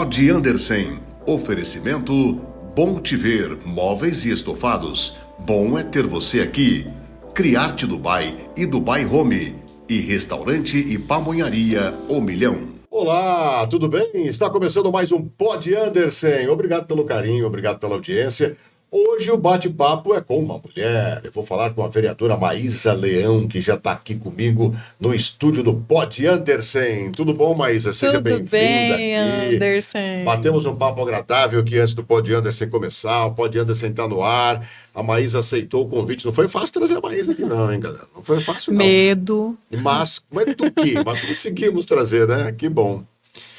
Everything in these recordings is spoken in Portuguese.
Pod Andersen. Oferecimento Bom Te Ver, móveis e estofados. Bom é ter você aqui. Criarte Dubai e Dubai Home. E restaurante e pamonharia O Milhão. Olá, tudo bem? Está começando mais um Pod Andersen. Obrigado pelo carinho, obrigado pela audiência. Hoje o bate-papo é com uma mulher. Eu vou falar com a vereadora Maísa Leão, que já está aqui comigo no estúdio do Pod Andersen. Tudo bom, Maísa? Seja bem-vinda aqui. Andersen. Batemos um papo agradável aqui antes do Pod Andersen começar. O Pod Andersen está no ar. A Maísa aceitou o convite. Não foi fácil trazer a Maísa aqui não, hein, galera? Não foi fácil não. Medo. Mas do quê? Mas conseguimos trazer, né? Que bom.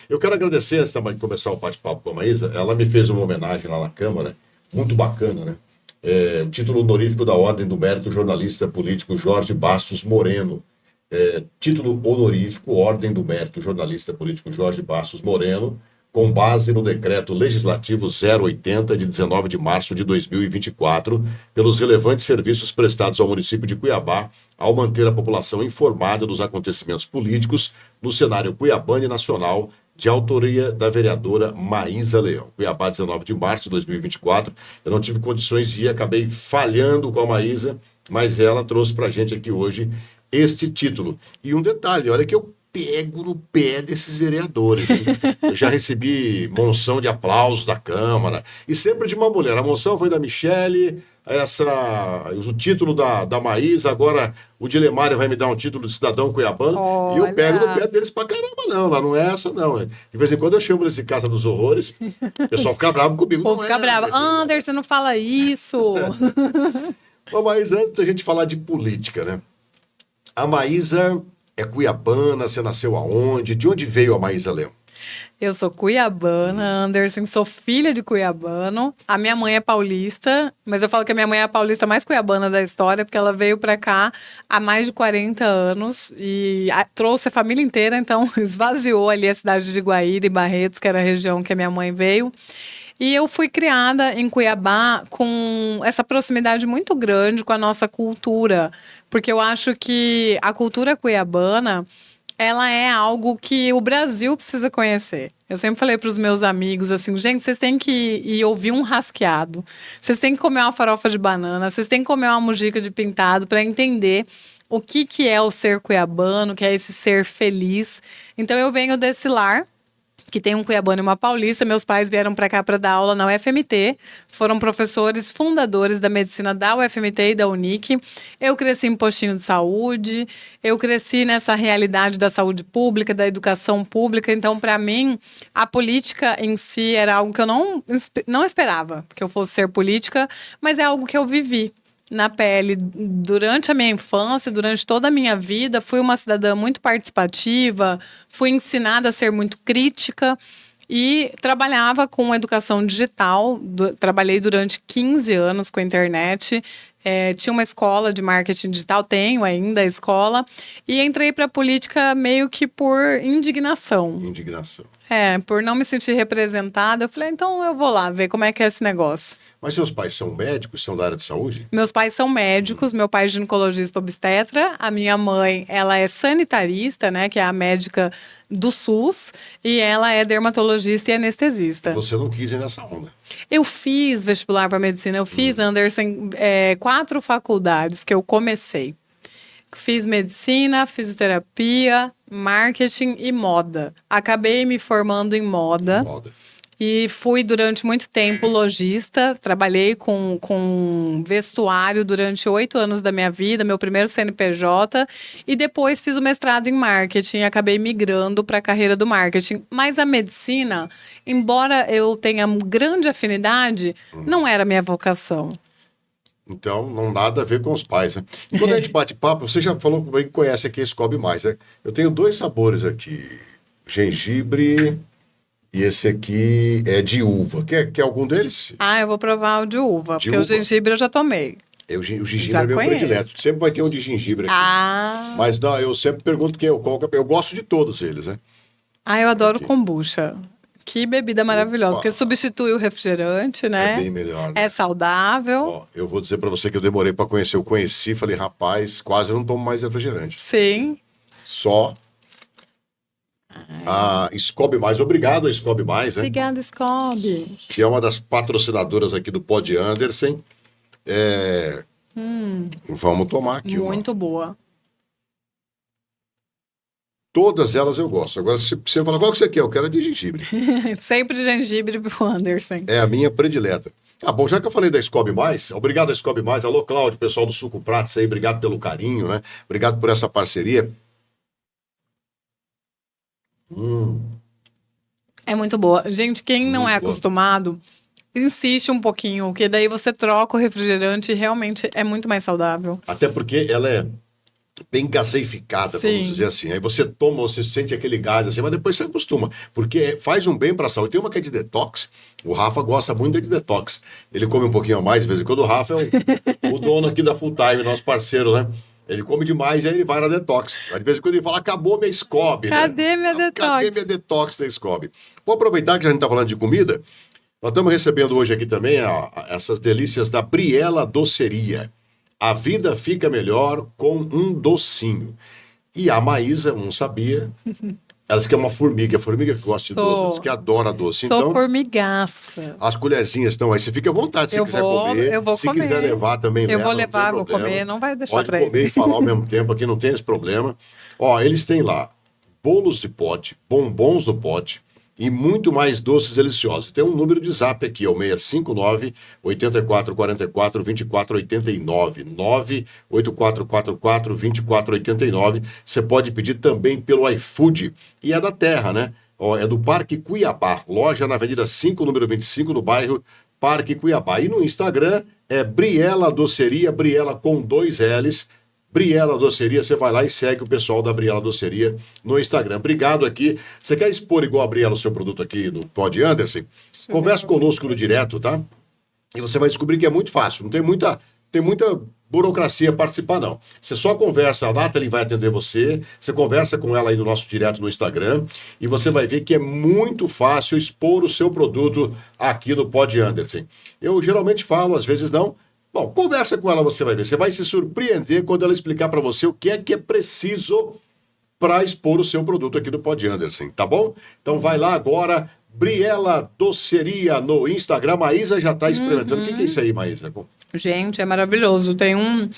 Eu quero agradecer, antes de começar o bate-papo com a Maísa, ela me fez uma homenagem lá na Câmara, muito bacana, né? O título honorífico da Ordem do Mérito Jornalista Político Jorge Bastos Moreno. Título honorífico, Ordem do Mérito Jornalista Político Jorge Bastos Moreno, com base no Decreto Legislativo 080, de 19 de março de 2024, pelos relevantes serviços prestados ao município de Cuiabá, ao manter a população informada dos acontecimentos políticos no cenário cuiabano e nacional, de autoria da vereadora Maísa Leão. Cuiabá, 19 de março de 2024. Eu não tive condições de ir, acabei falhando com a Maísa, mas ela trouxe pra gente aqui hoje este título. E um detalhe, olha que eu pego no pé desses vereadores, hein? Eu já recebi moção de aplausos da Câmara, e sempre de uma mulher. A moção foi da Michele, o título da Maísa, agora o Dilemário vai me dar um título de cidadão cuiabano. Olha. E eu pego no pé deles pra caramba, não. Lá não é essa, não. De vez em quando eu chamo eles de Casa dos Horrores, o pessoal fica bravo comigo. Ou fica bravo. Anderson, não fala isso. Mas antes da gente falar de política, né? A Maísa é cuiabana, você nasceu aonde? De onde veio a Maísa Leão? Eu sou cuiabana, Anderson, sou filha de cuiabano. A minha mãe é paulista, mas eu falo que a minha mãe é a paulista mais cuiabana da história, porque ela veio pra cá há mais de 40 anos e trouxe a família inteira, então esvaziou ali a cidade de Guaíra e Barretos, que era a região que a minha mãe veio. E eu fui criada em Cuiabá com essa proximidade muito grande com a nossa cultura, porque eu acho que a cultura cuiabana, ela é algo que o Brasil precisa conhecer. Eu sempre falei para os meus amigos assim, gente, vocês têm que ir ouvir um rasqueado, vocês têm que comer uma farofa de banana, vocês têm que comer uma mojica de pintado para entender o que é o ser cuiabano, que é esse ser feliz. Então eu venho desse lar, que tem um cuiabano e uma paulista. Meus pais vieram para cá para dar aula na UFMT, foram professores fundadores da medicina da UFMT e da Unic. Eu cresci em postinho de saúde, eu cresci nessa realidade da saúde pública, da educação pública. Então, para mim, a política em si era algo que eu não esperava que eu fosse ser política, mas é algo que eu vivi na pele durante a minha infância, durante toda a minha vida. Fui uma cidadã muito participativa, fui ensinada a ser muito crítica e trabalhava com educação digital. Trabalhei durante 15 anos com a internet. Tinha uma escola de marketing digital, tenho ainda a escola, e entrei para a política meio que por indignação. Por não me sentir representada. Eu falei, então eu vou lá ver como é que é esse negócio. Mas seus pais são médicos, são da área de saúde? Meus pais são médicos, meu pai é ginecologista obstetra, a minha mãe, ela é sanitarista, né, que é a médica do SUS, e ela é dermatologista e anestesista. Você não quis ir nessa onda? Eu fiz vestibular para medicina, eu fiz, Anderson, 4 faculdades que eu comecei. Fiz medicina, fisioterapia, marketing e moda. Acabei me formando em moda. E fui durante muito tempo lojista, trabalhei com vestuário durante 8 anos da minha vida, meu primeiro CNPJ, e depois fiz o mestrado em marketing e acabei migrando para a carreira do marketing. Mas a medicina, embora eu tenha grande afinidade, não era minha vocação. Então, não nada a ver com os pais, né? E quando a gente bate papo, você já falou que conhece aqui esse Cobre Mais, né? Eu tenho 2 sabores aqui, gengibre e esse aqui é de uva. Quer algum deles? Eu vou provar o de uva, porque o gengibre eu já tomei. O gengibre é meu predileto. Sempre vai ter um de gengibre aqui. Mas não, eu sempre pergunto eu gosto de todos eles, né? Eu adoro kombucha. Que bebida maravilhosa, porque substitui o refrigerante, né? É bem melhor, né? É saudável. Ó, eu vou dizer pra você que eu demorei pra conhecer. Eu conheci, falei, rapaz, quase eu não tomo mais refrigerante. Sim. Só A Scob Mais. Obrigado a Scob Mais, né? Obrigada, Scob. Que é uma das patrocinadoras aqui do Pod Anderson. Vamos tomar aqui uma. Muito boa. Todas elas eu gosto. Agora, se você falar, qual que você quer? Eu quero a de gengibre. Sempre de gengibre pro Anderson. É a minha predileta. Ah, bom, já que eu falei da Scob Mais, obrigado a Scob Mais. Alô, Cláudio, pessoal do Suco Pratos aí, obrigado pelo carinho, né? Obrigado por essa parceria. É muito boa. Gente, quem não é Muito boa. acostumado, insiste um pouquinho, porque daí você troca o refrigerante e realmente é muito mais saudável. Até porque ela é bem gaseificada, Sim. vamos dizer assim. Aí você toma, você sente aquele gás assim, mas depois você acostuma. Porque faz um bem para a saúde. Tem uma que é de detox. O Rafa gosta muito de detox. Ele come um pouquinho a mais, de vez em quando. O Rafa é o dono aqui da Full Time, nosso parceiro, né? Ele come demais e aí ele vai na detox. Aí de vez em quando ele fala, acabou minha Scob, Cadê né? minha detox? Cadê minha detox da Scob? Vou aproveitar que a gente está falando de comida. Nós estamos recebendo hoje aqui também essas delícias da Briela Doceria. A vida fica melhor com um docinho. E a Maísa, não sabia, ela disse que é uma formiga. A formiga que gosta de doce, ela disse que adora doce. Sou Então, formigaça. as colherzinhas estão aí. Você fica à vontade se quiser comer. Eu vou se comer. quiser levar também, Eu leva, vou não tem levar, vou problema. comer, não vai deixar Pode pra comer ele. e falar ao mesmo tempo, aqui não tem esse problema. Ó, eles têm lá bolos de pote, bombons no pote e muito mais doces deliciosos. Tem um número de zap aqui, é o 659-8444-2489. 98444-2489. Você pode pedir também pelo iFood. E é da terra, né? Ó, é do Parque Cuiabá. Loja na Avenida 5, número 25, no bairro Parque Cuiabá. E no Instagram é Briela Doceria, Briela com 2 L's. Briela Doceria, você vai lá e segue o pessoal da Briela Doceria no Instagram. Obrigado aqui. Você quer expor igual a Briela o seu produto aqui no Pod Anderson? Converse conosco no direto, tá? E você vai descobrir que é muito fácil. Não tem muita burocracia participar, não. Você só conversa, a Nathalie vai atender você, você conversa com ela aí no nosso direto no Instagram e você vai ver que é muito fácil expor o seu produto aqui no Pod Anderson. Eu geralmente falo, às vezes não. Bom, conversa com ela, você vai ver. Você vai se surpreender quando ela explicar para você o que é preciso para expor o seu produto aqui no Pod Anderson, tá bom? Então vai lá agora, Briela Doceria no Instagram. Maísa já está experimentando. O que é isso aí, Maísa? Gente, é maravilhoso. Tem um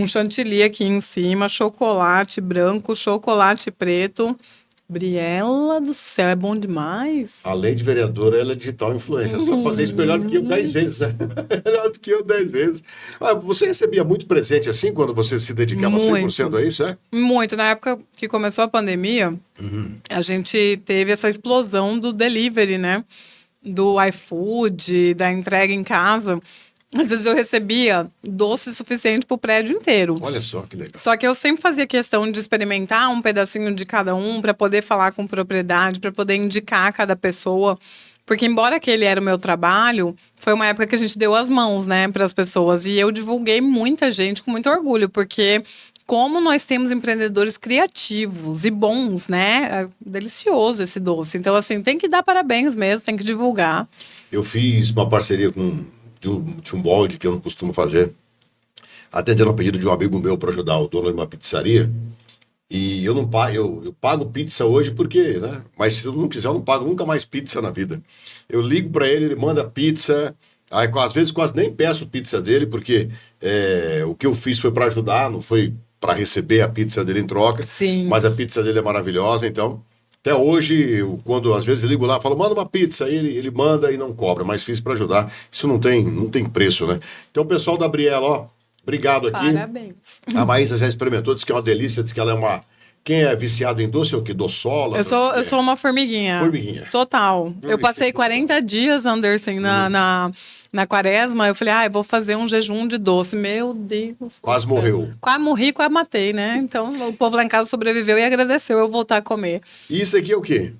chantilly aqui em cima, chocolate branco, chocolate preto. Briela do céu, é bom demais. Além de vereadora, ela é digital influencer. Ela sabe fazer isso melhor do que eu 10 vezes, né? Melhor do que eu 10 vezes. Ah, você recebia muito presente assim quando você se dedicava 100% a isso, é? Muito. Na época que começou a pandemia, a gente teve essa explosão do delivery, né? Do iFood, da entrega em casa. Às vezes eu recebia doce suficiente para o prédio inteiro. Olha só que legal. Só que eu sempre fazia questão de experimentar um pedacinho de cada um para poder falar com propriedade, para poder indicar a cada pessoa. Porque embora aquele era o meu trabalho, foi uma época que a gente deu as mãos, né, para as pessoas. E eu divulguei muita gente com muito orgulho, porque como nós temos empreendedores criativos e bons, né? É delicioso esse doce. Então, assim, tem que dar parabéns mesmo, tem que divulgar. Eu fiz uma parceria de um molde que eu não costumo fazer, atendendo ao pedido de um amigo meu para ajudar o dono de uma pizzaria. E eu não pago, eu pago pizza hoje porque, né? Mas se eu não quiser, eu não pago nunca mais pizza na vida. Eu ligo para ele, ele manda pizza. Aí, às vezes quase nem peço pizza dele, porque o que eu fiz foi para ajudar, não foi para receber a pizza dele em troca. Sim. Mas a pizza dele é maravilhosa, então. Até hoje, quando às vezes ligo lá, falo, manda uma pizza, aí ele manda e não cobra, mas fiz para ajudar. Isso não tem preço, né? Então, o pessoal da Briela, ó, obrigado aqui. Parabéns. A Maísa já experimentou, disse que é uma delícia, disse que ela é uma... Quem é viciado em doce é o quê? Doçola? Eu sou uma formiguinha. Formiguinha. Total. Eu passei 40 dias, Anderson, na quaresma. Eu falei, eu vou fazer um jejum de doce. Meu Deus. Quase morreu. Quase morri, quase matei, né? Então, o povo lá em casa sobreviveu e agradeceu eu voltar a comer. E isso aqui é o quê?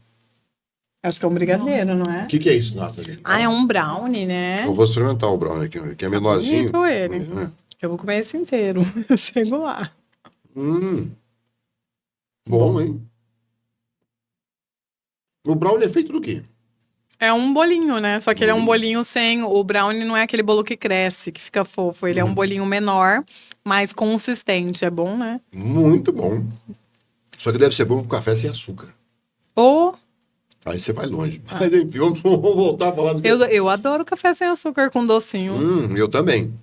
Acho que é um brigadeiro, não é? O que é isso, Nathalie? É um brownie, né? Eu vou experimentar o brownie aqui, que é menorzinho. Bonito ele. Que eu vou comer esse inteiro. Eu chego lá. Bom, hein? O brownie é feito do quê? É um bolinho, né? Só que ele é um bolinho sem... O brownie não é aquele bolo que cresce, que fica fofo. Ele é um bolinho menor, mais consistente. É bom, né? Muito bom. Só que deve ser bom com café sem açúcar. Ou Aí você vai longe. Mas enfim, vamos voltar a falar do eu adoro café sem açúcar com docinho. Eu também.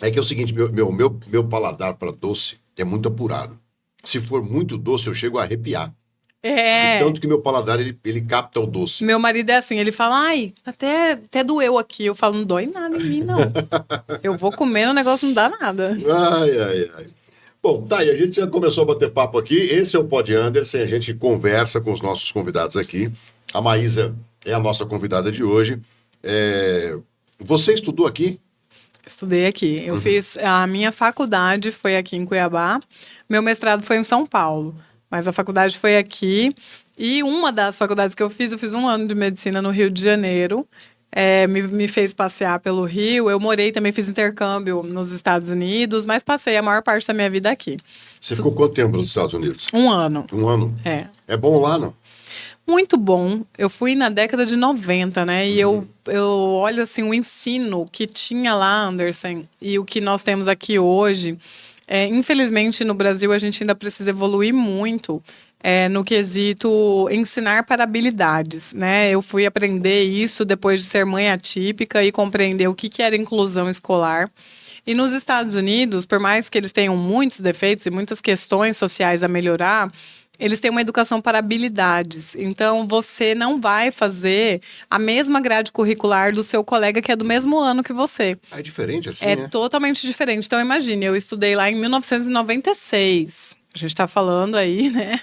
É que é o seguinte, meu paladar para doce é muito apurado. Se for muito doce, eu chego a arrepiar. É. Tanto que meu paladar, ele capta o doce. Meu marido é assim, ele fala, ai, até doeu aqui. Eu falo, não dói nada em mim, não. Eu vou comendo, o negócio não dá nada. Ai. Bom, tá aí, a gente já começou a bater papo aqui. Esse é o Pod Anderson, a gente conversa com os nossos convidados aqui. A Maísa é a nossa convidada de hoje. Você estudou aqui? Estudei aqui. Eu fiz, a minha faculdade foi aqui em Cuiabá, meu mestrado foi em São Paulo, mas a faculdade foi aqui. E uma das faculdades que eu fiz 1 ano de medicina no Rio de Janeiro. Me fez passear pelo Rio. Eu morei também, fiz intercâmbio nos Estados Unidos, mas passei a maior parte da minha vida aqui. Você ficou quanto tempo nos Estados Unidos? 1 ano. 1 ano? É. É bom lá, não? Muito bom. Eu fui na década de 90, né? E eu olho, assim, o ensino que tinha lá, Anderson, e o que nós temos aqui hoje. Infelizmente, no Brasil, a gente ainda precisa evoluir muito no quesito ensinar para habilidades, né? Eu fui aprender isso depois de ser mãe atípica e compreender o que era inclusão escolar. E nos Estados Unidos, por mais que eles tenham muitos defeitos e muitas questões sociais a melhorar, eles têm uma educação para habilidades. Então, você não vai fazer a mesma grade curricular do seu colega que é do mesmo ano que você. É diferente assim, É né? totalmente diferente. Então, imagine, eu estudei lá em 1996. A gente está falando aí, né,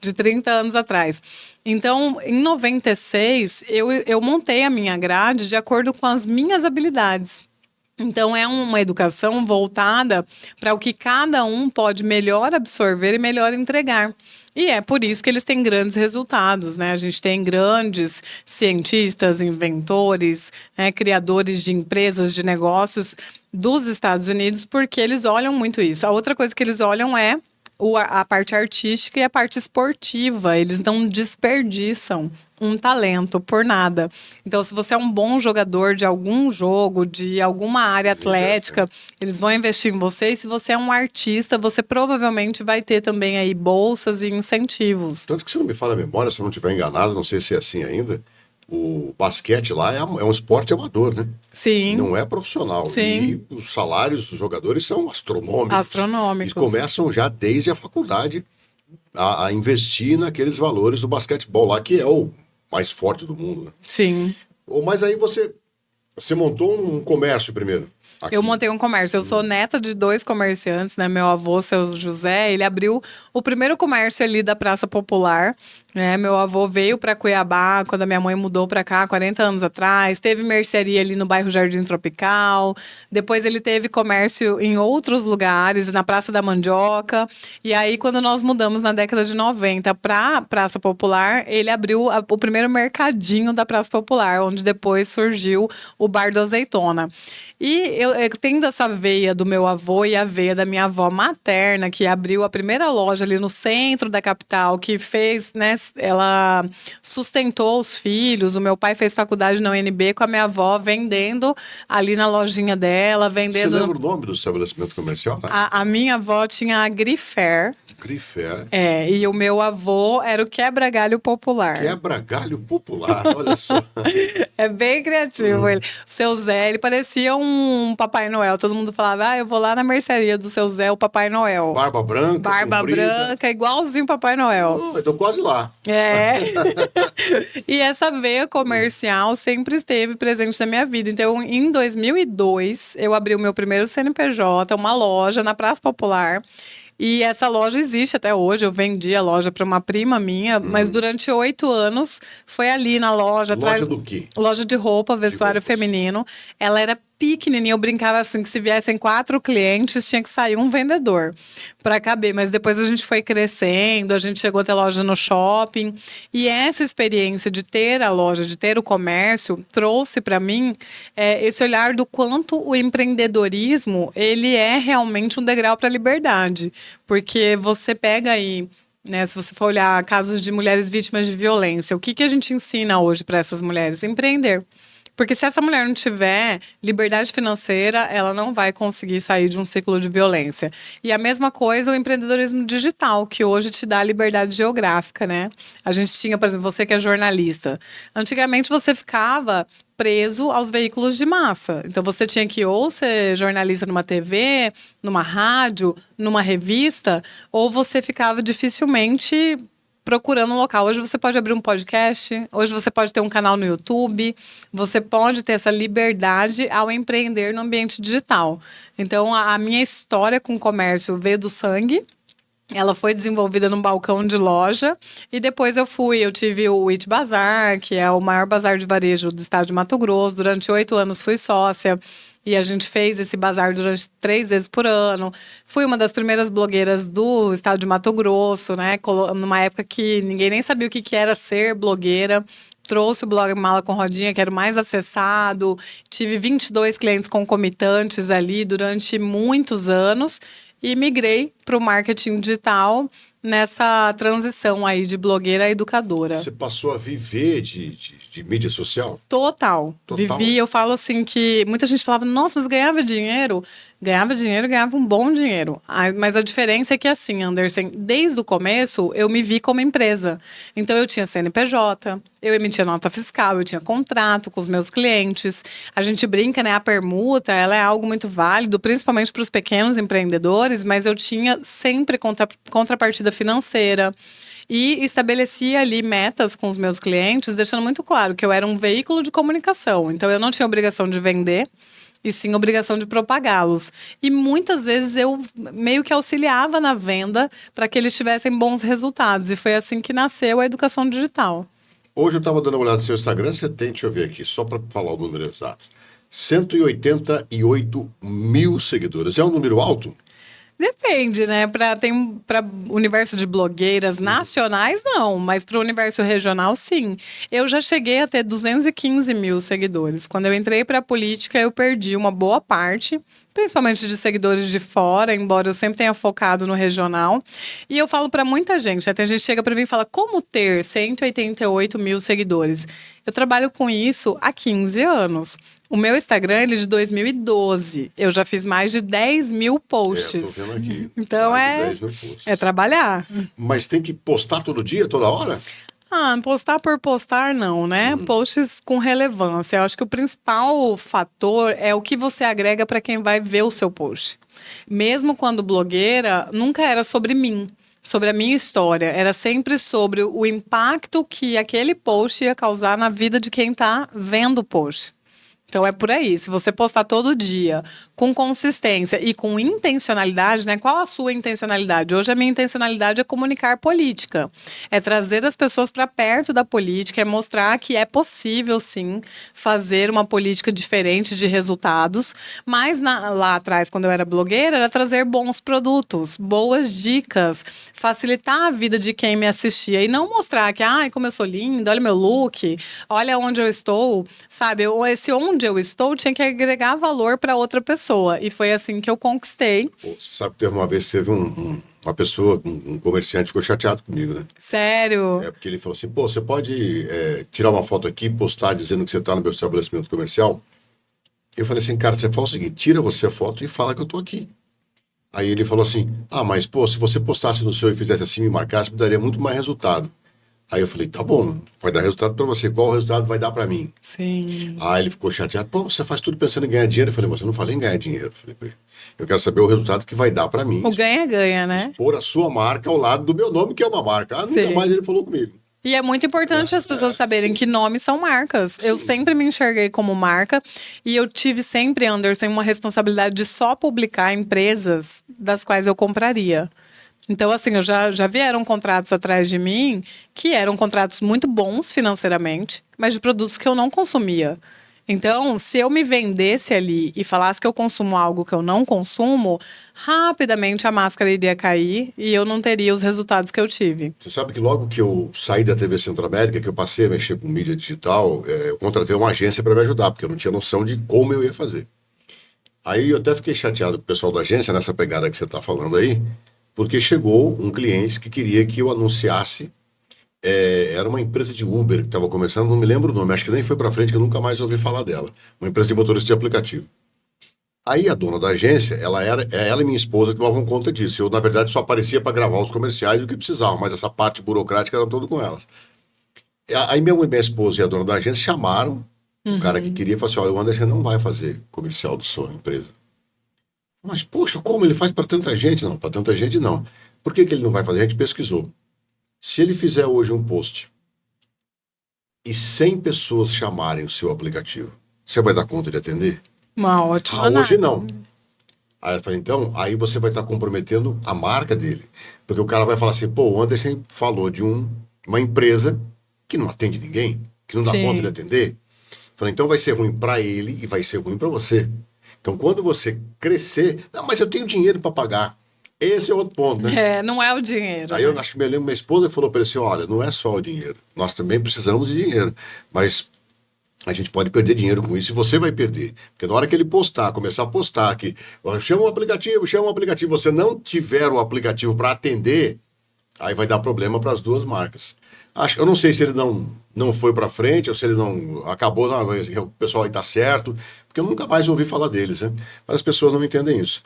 de 30 anos atrás. Então, em 96, eu montei a minha grade de acordo com as minhas habilidades. Então, é uma educação voltada para o que cada um pode melhor absorver e melhor entregar. E é por isso que eles têm grandes resultados, né? A gente tem grandes cientistas, inventores, né, criadores de empresas, de negócios dos Estados Unidos, porque eles olham muito isso. A outra coisa que eles olham é a parte artística e a parte esportiva. Eles não desperdiçam um talento por nada. Então, se você é um bom jogador de algum jogo, de alguma área atlética, eles vão investir em você. E se você é um artista, você provavelmente vai ter também aí bolsas e incentivos. Tanto que, se não me falha a memória, se eu não estiver enganado, não sei se é assim ainda, o basquete lá é um esporte amador, né? Sim. Não é profissional. Sim. E os salários dos jogadores são astronômicos. Astronômicos. E começam já desde a faculdade a investir naqueles valores do basquetebol lá, que é o mais forte do mundo, né? Sim. Mas aí você montou um comércio primeiro. Aqui. Eu montei um comércio. Eu sou neta de 2 comerciantes, né? Meu avô, seu José, ele abriu o primeiro comércio ali da Praça Popular. Né? Meu avô veio para Cuiabá quando a minha mãe mudou para cá, 40 anos atrás. Teve mercearia ali no bairro Jardim Tropical. Depois ele teve comércio em outros lugares, na Praça da Mandioca. E aí, quando nós mudamos na década de 90 para Praça Popular, ele abriu o primeiro mercadinho da Praça Popular, onde depois surgiu o Bar da Azeitona. E eu tendo essa veia do meu avô e a veia da minha avó materna, que abriu a primeira loja ali no centro da capital, que fez, né, ela sustentou os filhos. O meu pai fez faculdade na UNB com a minha avó vendendo ali na lojinha dela, vendendo... Você lembra o nome do estabelecimento comercial? Né? A minha avó tinha a Grifer. Grifer. E o meu avô era o Quebra-Galho Popular. Quebra-Galho Popular, olha só. É bem criativo ele. O seu Zé, ele parecia um Papai Noel. Todo mundo falava, eu vou lá na mercearia do seu Zé, o Papai Noel. Barba branca, Barba comprida. branca, igualzinho Papai Noel. Eu tô quase lá. E essa veia comercial sempre esteve presente na minha vida. Então, em 2002, eu abri o meu primeiro CNPJ, uma loja na Praça Popular. E essa loja existe até hoje. Eu vendi a loja para uma prima minha, mas durante 8 anos foi ali na loja. Loja do quê? Loja de roupa, vestuário feminino. Ela era pequenininha, eu brincava assim que se viessem 4 clientes, tinha que sair um vendedor para caber. Mas depois a gente foi crescendo, a gente chegou a ter loja no shopping. E essa experiência de ter a loja, de ter o comércio, trouxe para mim esse olhar do quanto o empreendedorismo, ele é realmente um degrau para a liberdade. Porque você pega aí, né, se você for olhar casos de mulheres vítimas de violência, o que a gente ensina hoje para essas mulheres? Empreender. Porque se essa mulher não tiver liberdade financeira, ela não vai conseguir sair de um ciclo de violência. E a mesma coisa o empreendedorismo digital, que hoje te dá liberdade geográfica, né? A gente tinha, por exemplo, você que é jornalista. Antigamente você ficava preso aos veículos de massa. Então você tinha que ou ser jornalista numa TV, numa rádio, numa revista, ou você ficava dificilmente procurando um local. Hoje você pode abrir um podcast, hoje você pode ter um canal no YouTube, você pode ter essa liberdade ao empreender no ambiente digital. Então, a minha história com o comércio veio do sangue. Ela foi desenvolvida num balcão de loja e depois eu tive o It Bazar, que é o maior bazar de varejo do estado de Mato Grosso. Durante 8 anos fui sócia. E a gente fez esse bazar durante 3 vezes por ano. Fui uma das primeiras blogueiras do estado de Mato Grosso, né? Numa época que ninguém nem sabia o que era ser blogueira. Trouxe o blog Mala com Rodinha, que era o mais acessado. Tive 22 clientes concomitantes ali durante muitos anos. E migrei para o marketing digital nessa transição aí de blogueira a educadora. Você passou a viver de mídia social? Total. Total. Vivi, eu falo assim que muita gente falava, nossa, mas ganhava dinheiro? Ganhava dinheiro, ganhava um bom dinheiro. Mas a diferença é que assim, Anderson, desde o começo eu me vi como empresa. Então eu tinha CNPJ, eu emitia nota fiscal, eu tinha contrato com os meus clientes. A gente brinca, né? A permuta, ela é algo muito válido, principalmente para os pequenos empreendedores, mas eu tinha sempre contrapartida financeira. E estabelecia ali metas com os meus clientes, deixando muito claro que eu era um veículo de comunicação. Então, eu não tinha obrigação de vender, e sim obrigação de propagá-los. E muitas vezes eu meio que auxiliava na venda para que eles tivessem bons resultados. E foi assim que nasceu a educação digital. Hoje eu estava dando uma olhada no seu Instagram, você tem, deixa eu ver aqui, só para falar o número exato. 188 mil seguidores. É um número alto? Depende, né? Para universo de blogueiras nacionais, não. Mas para o universo regional, sim. Eu já cheguei a ter 215 mil seguidores. Quando eu entrei para a política, eu perdi uma boa parte, principalmente de seguidores de fora, embora eu sempre tenha focado no regional. E eu falo para muita gente, até a gente chega para mim e fala, como ter 188 mil seguidores? Eu trabalho com isso há 15 anos. O meu Instagram ele é de 2012. Eu já fiz mais de 10 mil posts. Tô vendo aqui. Então mais de 10 mil posts. é trabalhar. Mas tem que postar todo dia, toda hora? Postar por postar não, né? Posts com relevância. Eu acho que o principal fator é o que você agrega para quem vai ver o seu post. Mesmo quando blogueira, nunca era sobre mim, sobre a minha história. Era sempre sobre o impacto que aquele post ia causar na vida de quem está vendo o post. Então, é por aí. Se você postar todo dia, com consistência e com intencionalidade, né? Qual a sua intencionalidade? Hoje, a minha intencionalidade é comunicar política. É trazer as pessoas para perto da política, é mostrar que é possível, sim, fazer uma política diferente de resultados. Mas lá atrás, quando eu era blogueira, era trazer bons produtos, boas dicas, facilitar a vida de quem me assistia. E não mostrar que, como eu sou linda, olha meu look, olha onde eu estou, sabe? Esse onde eu estou tinha que agregar valor para outra pessoa. E foi assim que eu conquistei. Você sabe que teve uma vez, teve uma pessoa, um comerciante, ficou chateado comigo, né? Sério? É porque ele falou assim, você pode tirar uma foto aqui e postar dizendo que você está no meu estabelecimento comercial? Eu falei assim, cara, você fala o seguinte, tira você a foto e fala que eu tô aqui. Aí ele falou assim, mas se você postasse no seu e fizesse assim, me marcasse, me daria muito mais resultado. Aí eu falei, tá bom, vai dar resultado pra você. Qual resultado vai dar pra mim? Sim. Aí ele ficou chateado. Você faz tudo pensando em ganhar dinheiro. Eu falei, mas eu não falei em ganhar dinheiro. Eu falei, eu quero saber o resultado que vai dar pra mim. O ganha-ganha, né? Expor a sua marca ao lado do meu nome, que é uma marca. Nunca mais ele falou comigo. E é muito importante as pessoas saberem que nomes são marcas. Eu sempre me enxerguei como marca e eu tive sempre, Anderson, uma responsabilidade de só publicar empresas das quais eu compraria. Então, assim, já vieram contratos atrás de mim que eram contratos muito bons financeiramente, mas de produtos que eu não consumia. Então, se eu me vendesse ali e falasse que eu consumo algo que eu não consumo, rapidamente a máscara iria cair e eu não teria os resultados que eu tive. Você sabe que logo que eu saí da TV Centro-América, que eu passei a mexer com mídia digital, eu contratei uma agência para me ajudar, porque eu não tinha noção de como eu ia fazer. Aí eu até fiquei chateado com o pessoal da agência, nessa pegada que você está falando aí, porque chegou um cliente que queria que eu anunciasse Era uma empresa de Uber que estava começando, não me lembro o nome, acho que nem foi para frente, que eu nunca mais ouvi falar dela. Uma empresa de motorista de aplicativo. Aí a dona da agência, ela e minha esposa que tomavam conta disso. Eu, na verdade, só aparecia para gravar os comerciais e o que precisava, mas essa parte burocrática era tudo com elas. Aí minha esposa e a dona da agência chamaram o cara que queria e falou assim: olha, o Anderson não vai fazer comercial da sua empresa. Mas, poxa, como ele faz para tanta gente? Não, para tanta gente não. Por que ele não vai fazer? A gente pesquisou. Se ele fizer hoje um post e 100 pessoas chamarem o seu aplicativo, você vai dar conta de atender? Uma ótima Hoje análise. não. Aí ela falou, então, aí você vai estar comprometendo a marca dele. Porque o cara vai falar assim, pô, o Anderson falou de uma empresa que não atende ninguém, que não dá Sim. conta de atender. Falei, então vai ser ruim para ele e vai ser ruim para você. Então, quando você crescer, não, mas eu tenho dinheiro para pagar. Esse é outro ponto, né? Não é o dinheiro. Aí eu acho que me lembro, minha esposa falou para ele assim, olha, não é só o dinheiro, nós também precisamos de dinheiro, mas a gente pode perder dinheiro com isso e você vai perder. Porque na hora que ele começar a postar que chama o aplicativo, você não tiver o aplicativo para atender, aí vai dar problema para as duas marcas. Eu não sei se ele não foi para frente ou se ele não acabou, não, o pessoal aí tá certo, porque eu nunca mais ouvi falar deles, né? Mas as pessoas não entendem isso.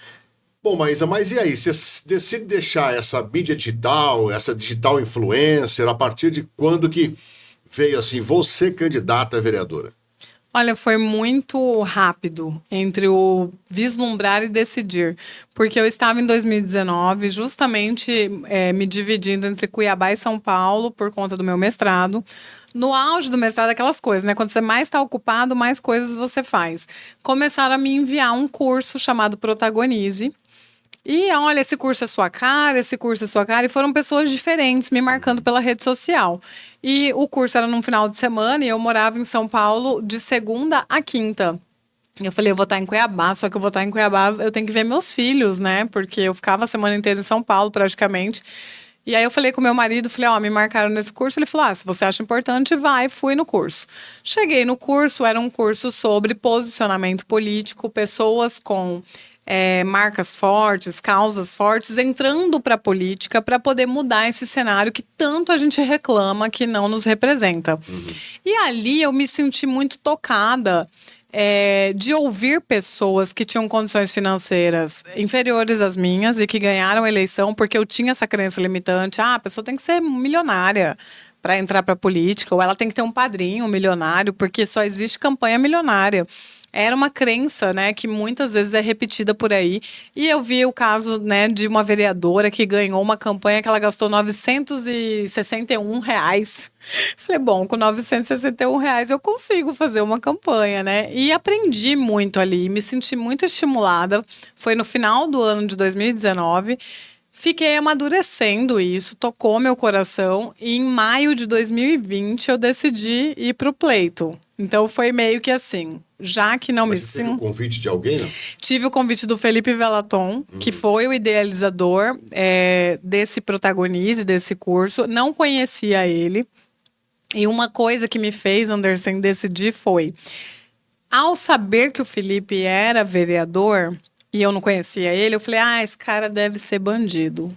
Bom, Maísa, mas e aí? Você decide deixar essa mídia digital, essa digital influencer, a partir de quando que veio assim, você candidata a vereadora? Olha, foi muito rápido entre o vislumbrar e decidir, porque eu estava em 2019 justamente me dividindo entre Cuiabá e São Paulo por conta do meu mestrado. No auge do mestrado, aquelas coisas, né? Quando você mais está ocupado, mais coisas você faz. Começaram a me enviar um curso chamado Protagonize. E olha, esse curso é sua cara, esse curso é sua cara. E foram pessoas diferentes me marcando pela rede social. E o curso era num final de semana e eu morava em São Paulo de segunda a quinta. Eu falei, eu vou estar em Cuiabá, só que eu vou estar em Cuiabá, eu tenho que ver meus filhos, né? Porque eu ficava a semana inteira em São Paulo, praticamente. E aí eu falei com meu marido, falei, ó, me marcaram nesse curso. Ele falou, se você acha importante, vai. Fui no curso. Cheguei no curso, era um curso sobre posicionamento político, pessoas com marcas fortes, causas fortes, entrando para a política para poder mudar esse cenário que tanto a gente reclama que não nos representa. E ali eu me senti muito tocada de ouvir pessoas que tinham condições financeiras inferiores às minhas e que ganharam a eleição porque eu tinha essa crença limitante. A pessoa tem que ser milionária para entrar para a política, ou ela tem que ter um padrinho milionário, porque só existe campanha milionária. Era uma crença, né, que muitas vezes é repetida por aí. E eu vi o caso, né, de uma vereadora que ganhou uma campanha que ela gastou R$ 961. Falei, bom, com R$ 961 eu consigo fazer uma campanha, né? E aprendi muito ali, me senti muito estimulada. Foi no final do ano de 2019. Fiquei amadurecendo isso, tocou meu coração e em maio de 2020 eu decidi ir para o pleito. Então foi meio que assim, já que não Mas me você teve o convite de alguém, não? Tive o convite do Felipe Velaton, que foi o idealizador desse Protagonize, desse curso. Não conhecia ele. E uma coisa que me fez, Anderson, decidir foi... Ao saber que o Felipe era vereador e eu não conhecia ele, eu falei, esse cara deve ser bandido.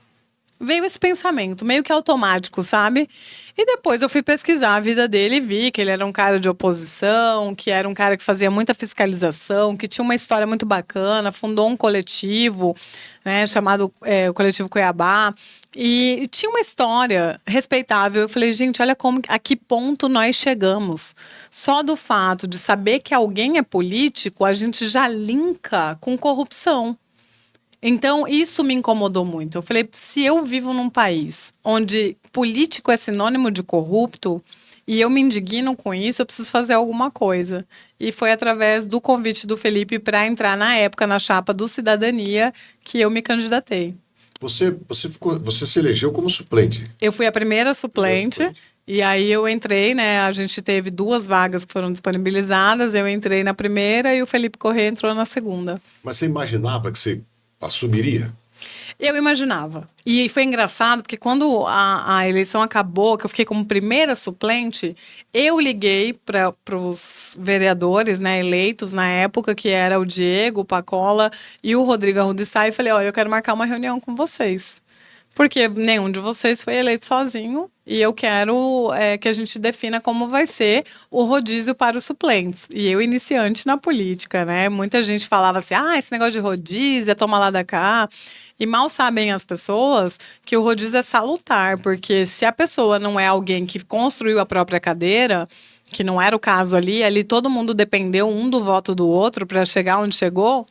Veio esse pensamento, meio que automático, sabe? E depois eu fui pesquisar a vida dele e vi que ele era um cara de oposição, que era um cara que fazia muita fiscalização, que tinha uma história muito bacana, fundou um coletivo, né, chamado o Coletivo Cuiabá, e tinha uma história respeitável. Eu falei, gente, olha a que ponto nós chegamos. Só do fato de saber que alguém é político, a gente já linka com corrupção. Então, isso me incomodou muito. Eu falei, se eu vivo num país onde político é sinônimo de corrupto e eu me indigno com isso, eu preciso fazer alguma coisa. E foi através do convite do Felipe para entrar, na época, na chapa do Cidadania, que eu me candidatei. Você se elegeu como suplente. Eu fui a primeira suplente. E aí eu entrei, né? A gente teve 2 vagas que foram disponibilizadas. Eu entrei na primeira e o Felipe Corrêa entrou na segunda. Mas você imaginava que você assumiria? Eu imaginava. E foi engraçado, porque quando a eleição acabou, que eu fiquei como primeira suplente, eu liguei para os vereadores, né, eleitos na época, que era o Diego, o Pacola e o Rodrigo Arrudissá, e falei, eu quero marcar uma reunião com vocês. Porque nenhum de vocês foi eleito sozinho e eu quero que a gente defina como vai ser o rodízio para os suplentes. E eu, iniciante na política, né? Muita gente falava assim, esse negócio de rodízio é toma lá da cá. E mal sabem as pessoas que o rodízio é salutar, porque se a pessoa não é alguém que construiu a própria cadeira, que não era o caso ali todo mundo dependeu um do voto do outro para chegar onde chegou,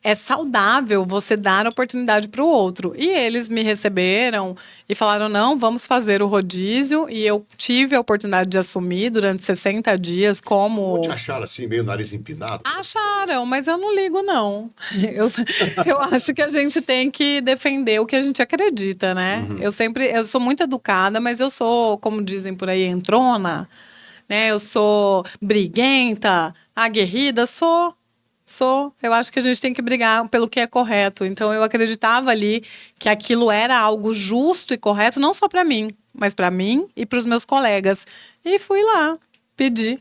é saudável você dar oportunidade para o outro. E eles me receberam e falaram, não, vamos fazer o rodízio. E eu tive a oportunidade de assumir durante 60 dias como... Não te acharam assim, meio nariz empinado? Acharam, mas eu não ligo, não. Eu acho que a gente tem que defender o que a gente acredita, né? Eu sou muito educada, mas eu sou, como dizem por aí, entrona, né? Eu sou briguenta, aguerrida, sou. Eu acho que a gente tem que brigar pelo que é correto. Então, eu acreditava ali que aquilo era algo justo e correto, não só para mim, mas para mim e para os meus colegas. E fui lá pedir.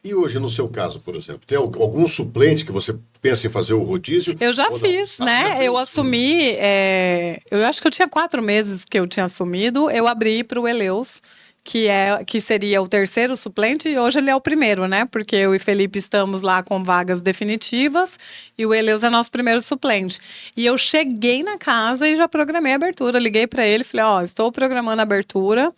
E hoje, no seu caso, por exemplo, tem algum suplente que você pensa em fazer o rodízio? Eu já fiz, né? Já fez? Eu assumi, eu acho que eu tinha 4 meses que eu tinha assumido, eu abri para o Eleus, que seria o terceiro suplente, e hoje ele é o primeiro, né? Porque eu e Felipe estamos lá com vagas definitivas e o Eleus é nosso primeiro suplente. E eu cheguei na casa e já programei a abertura. Liguei para ele, falei, estou programando a abertura.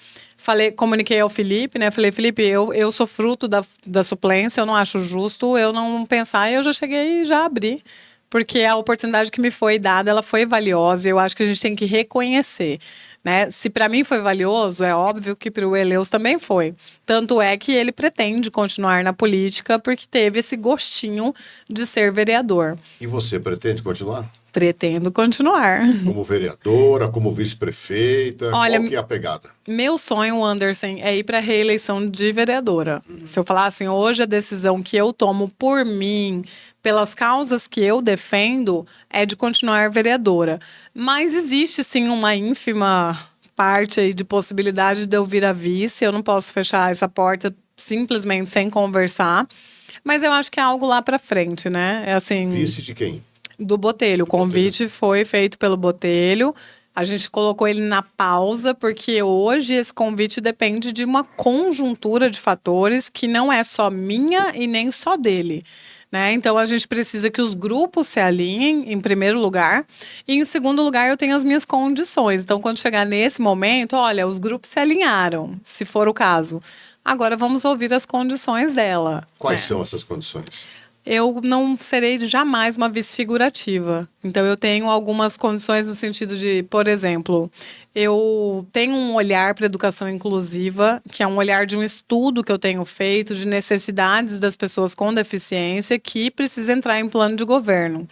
Comuniquei ao Felipe, né? Falei, Felipe, eu sou fruto da suplência, eu não acho justo eu não pensar, e eu já cheguei e já abri. Porque a oportunidade que me foi dada, ela foi valiosa, e eu acho que a gente tem que reconhecer. Né? Se para mim foi valioso, é óbvio que para o Eleus também foi. Tanto é que ele pretende continuar na política porque teve esse gostinho de ser vereador. E você pretende continuar? Pretendo continuar. Como vereadora, como vice-prefeita, Olha, qual que é a pegada? Meu sonho, Anderson, é ir para a reeleição de vereadora. Se eu falar assim, hoje a decisão que eu tomo por mim, pelas causas que eu defendo, é de continuar vereadora. Mas existe, sim, uma ínfima parte aí de possibilidade de eu vir a vice. Eu não posso fechar essa porta simplesmente sem conversar. Mas eu acho que é algo lá para frente, né? É assim, Vice de quem? Do Botelho. O convite foi feito pelo Botelho. A gente colocou ele na pausa, porque hoje esse convite depende de uma conjuntura de fatores que não é só minha e nem só dele. Né? Então, a gente precisa que os grupos se alinhem, em primeiro lugar. E, em segundo lugar, eu tenho as minhas condições. Então, quando chegar nesse momento, olha, os grupos se alinharam, se for o caso. Agora, vamos ouvir as condições dela. Quais são essas condições? Eu não serei jamais uma vice figurativa. Então, eu tenho algumas condições no sentido de, por exemplo, eu tenho um olhar para a educação inclusiva, que é um olhar de um estudo que eu tenho feito de necessidades das pessoas com deficiência que precisa entrar em plano de governo.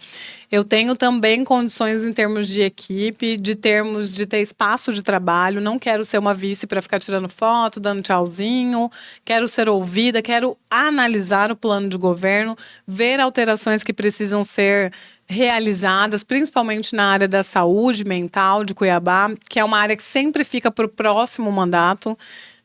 Eu tenho também condições em termos de equipe, de ter espaço de trabalho. Não quero ser uma vice para ficar tirando foto, dando tchauzinho. Quero ser ouvida, quero analisar o plano de governo, ver alterações que precisam ser realizadas, principalmente na área da saúde mental de Cuiabá, que é uma área que sempre fica para o próximo mandato.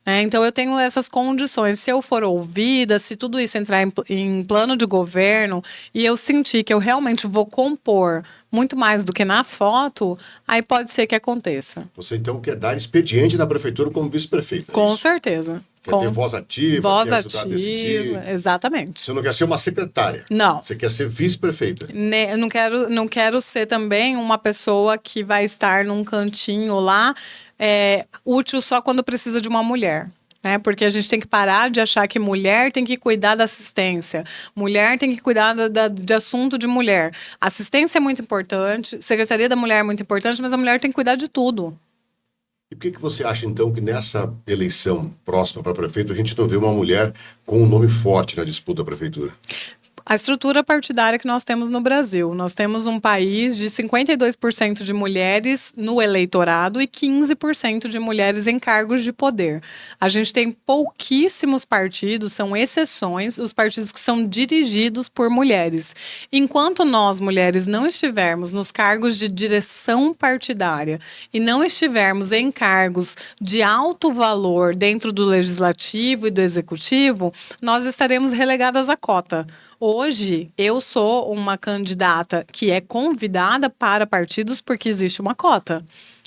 Então, eu tenho essas condições. Se eu for ouvida, se tudo isso entrar em plano de governo e eu sentir que eu realmente vou compor muito mais do que na foto, aí pode ser que aconteça. Você, então, quer dar expediente na prefeitura como vice-prefeita? Com certeza. Quer ter voz ativa, voz quer ajudar a decidir. Exatamente. Você não quer ser uma secretária. Não. Você quer ser vice-prefeita. Eu não quero ser também uma pessoa que vai estar num cantinho lá, útil só quando precisa de uma mulher. Né? Porque a gente tem que parar de achar que mulher tem que cuidar da assistência. Mulher tem que cuidar de assunto de mulher. Assistência é muito importante, Secretaria da Mulher é muito importante, mas a mulher tem que cuidar de tudo. E por que você acha, então, que nessa eleição próxima para prefeito a gente não vê uma mulher com um nome forte na disputa da prefeitura? A estrutura partidária que nós temos no Brasil. Nós temos um país de 52% de mulheres no eleitorado e 15% de mulheres em cargos de poder. A gente tem pouquíssimos partidos, são exceções, os partidos que são dirigidos por mulheres. Enquanto nós, mulheres, não estivermos nos cargos de direção partidária e não estivermos em cargos de alto valor dentro do legislativo e do executivo, nós estaremos relegadas à cota. Hoje, eu sou uma candidata que é convidada para partidos porque existe uma cota.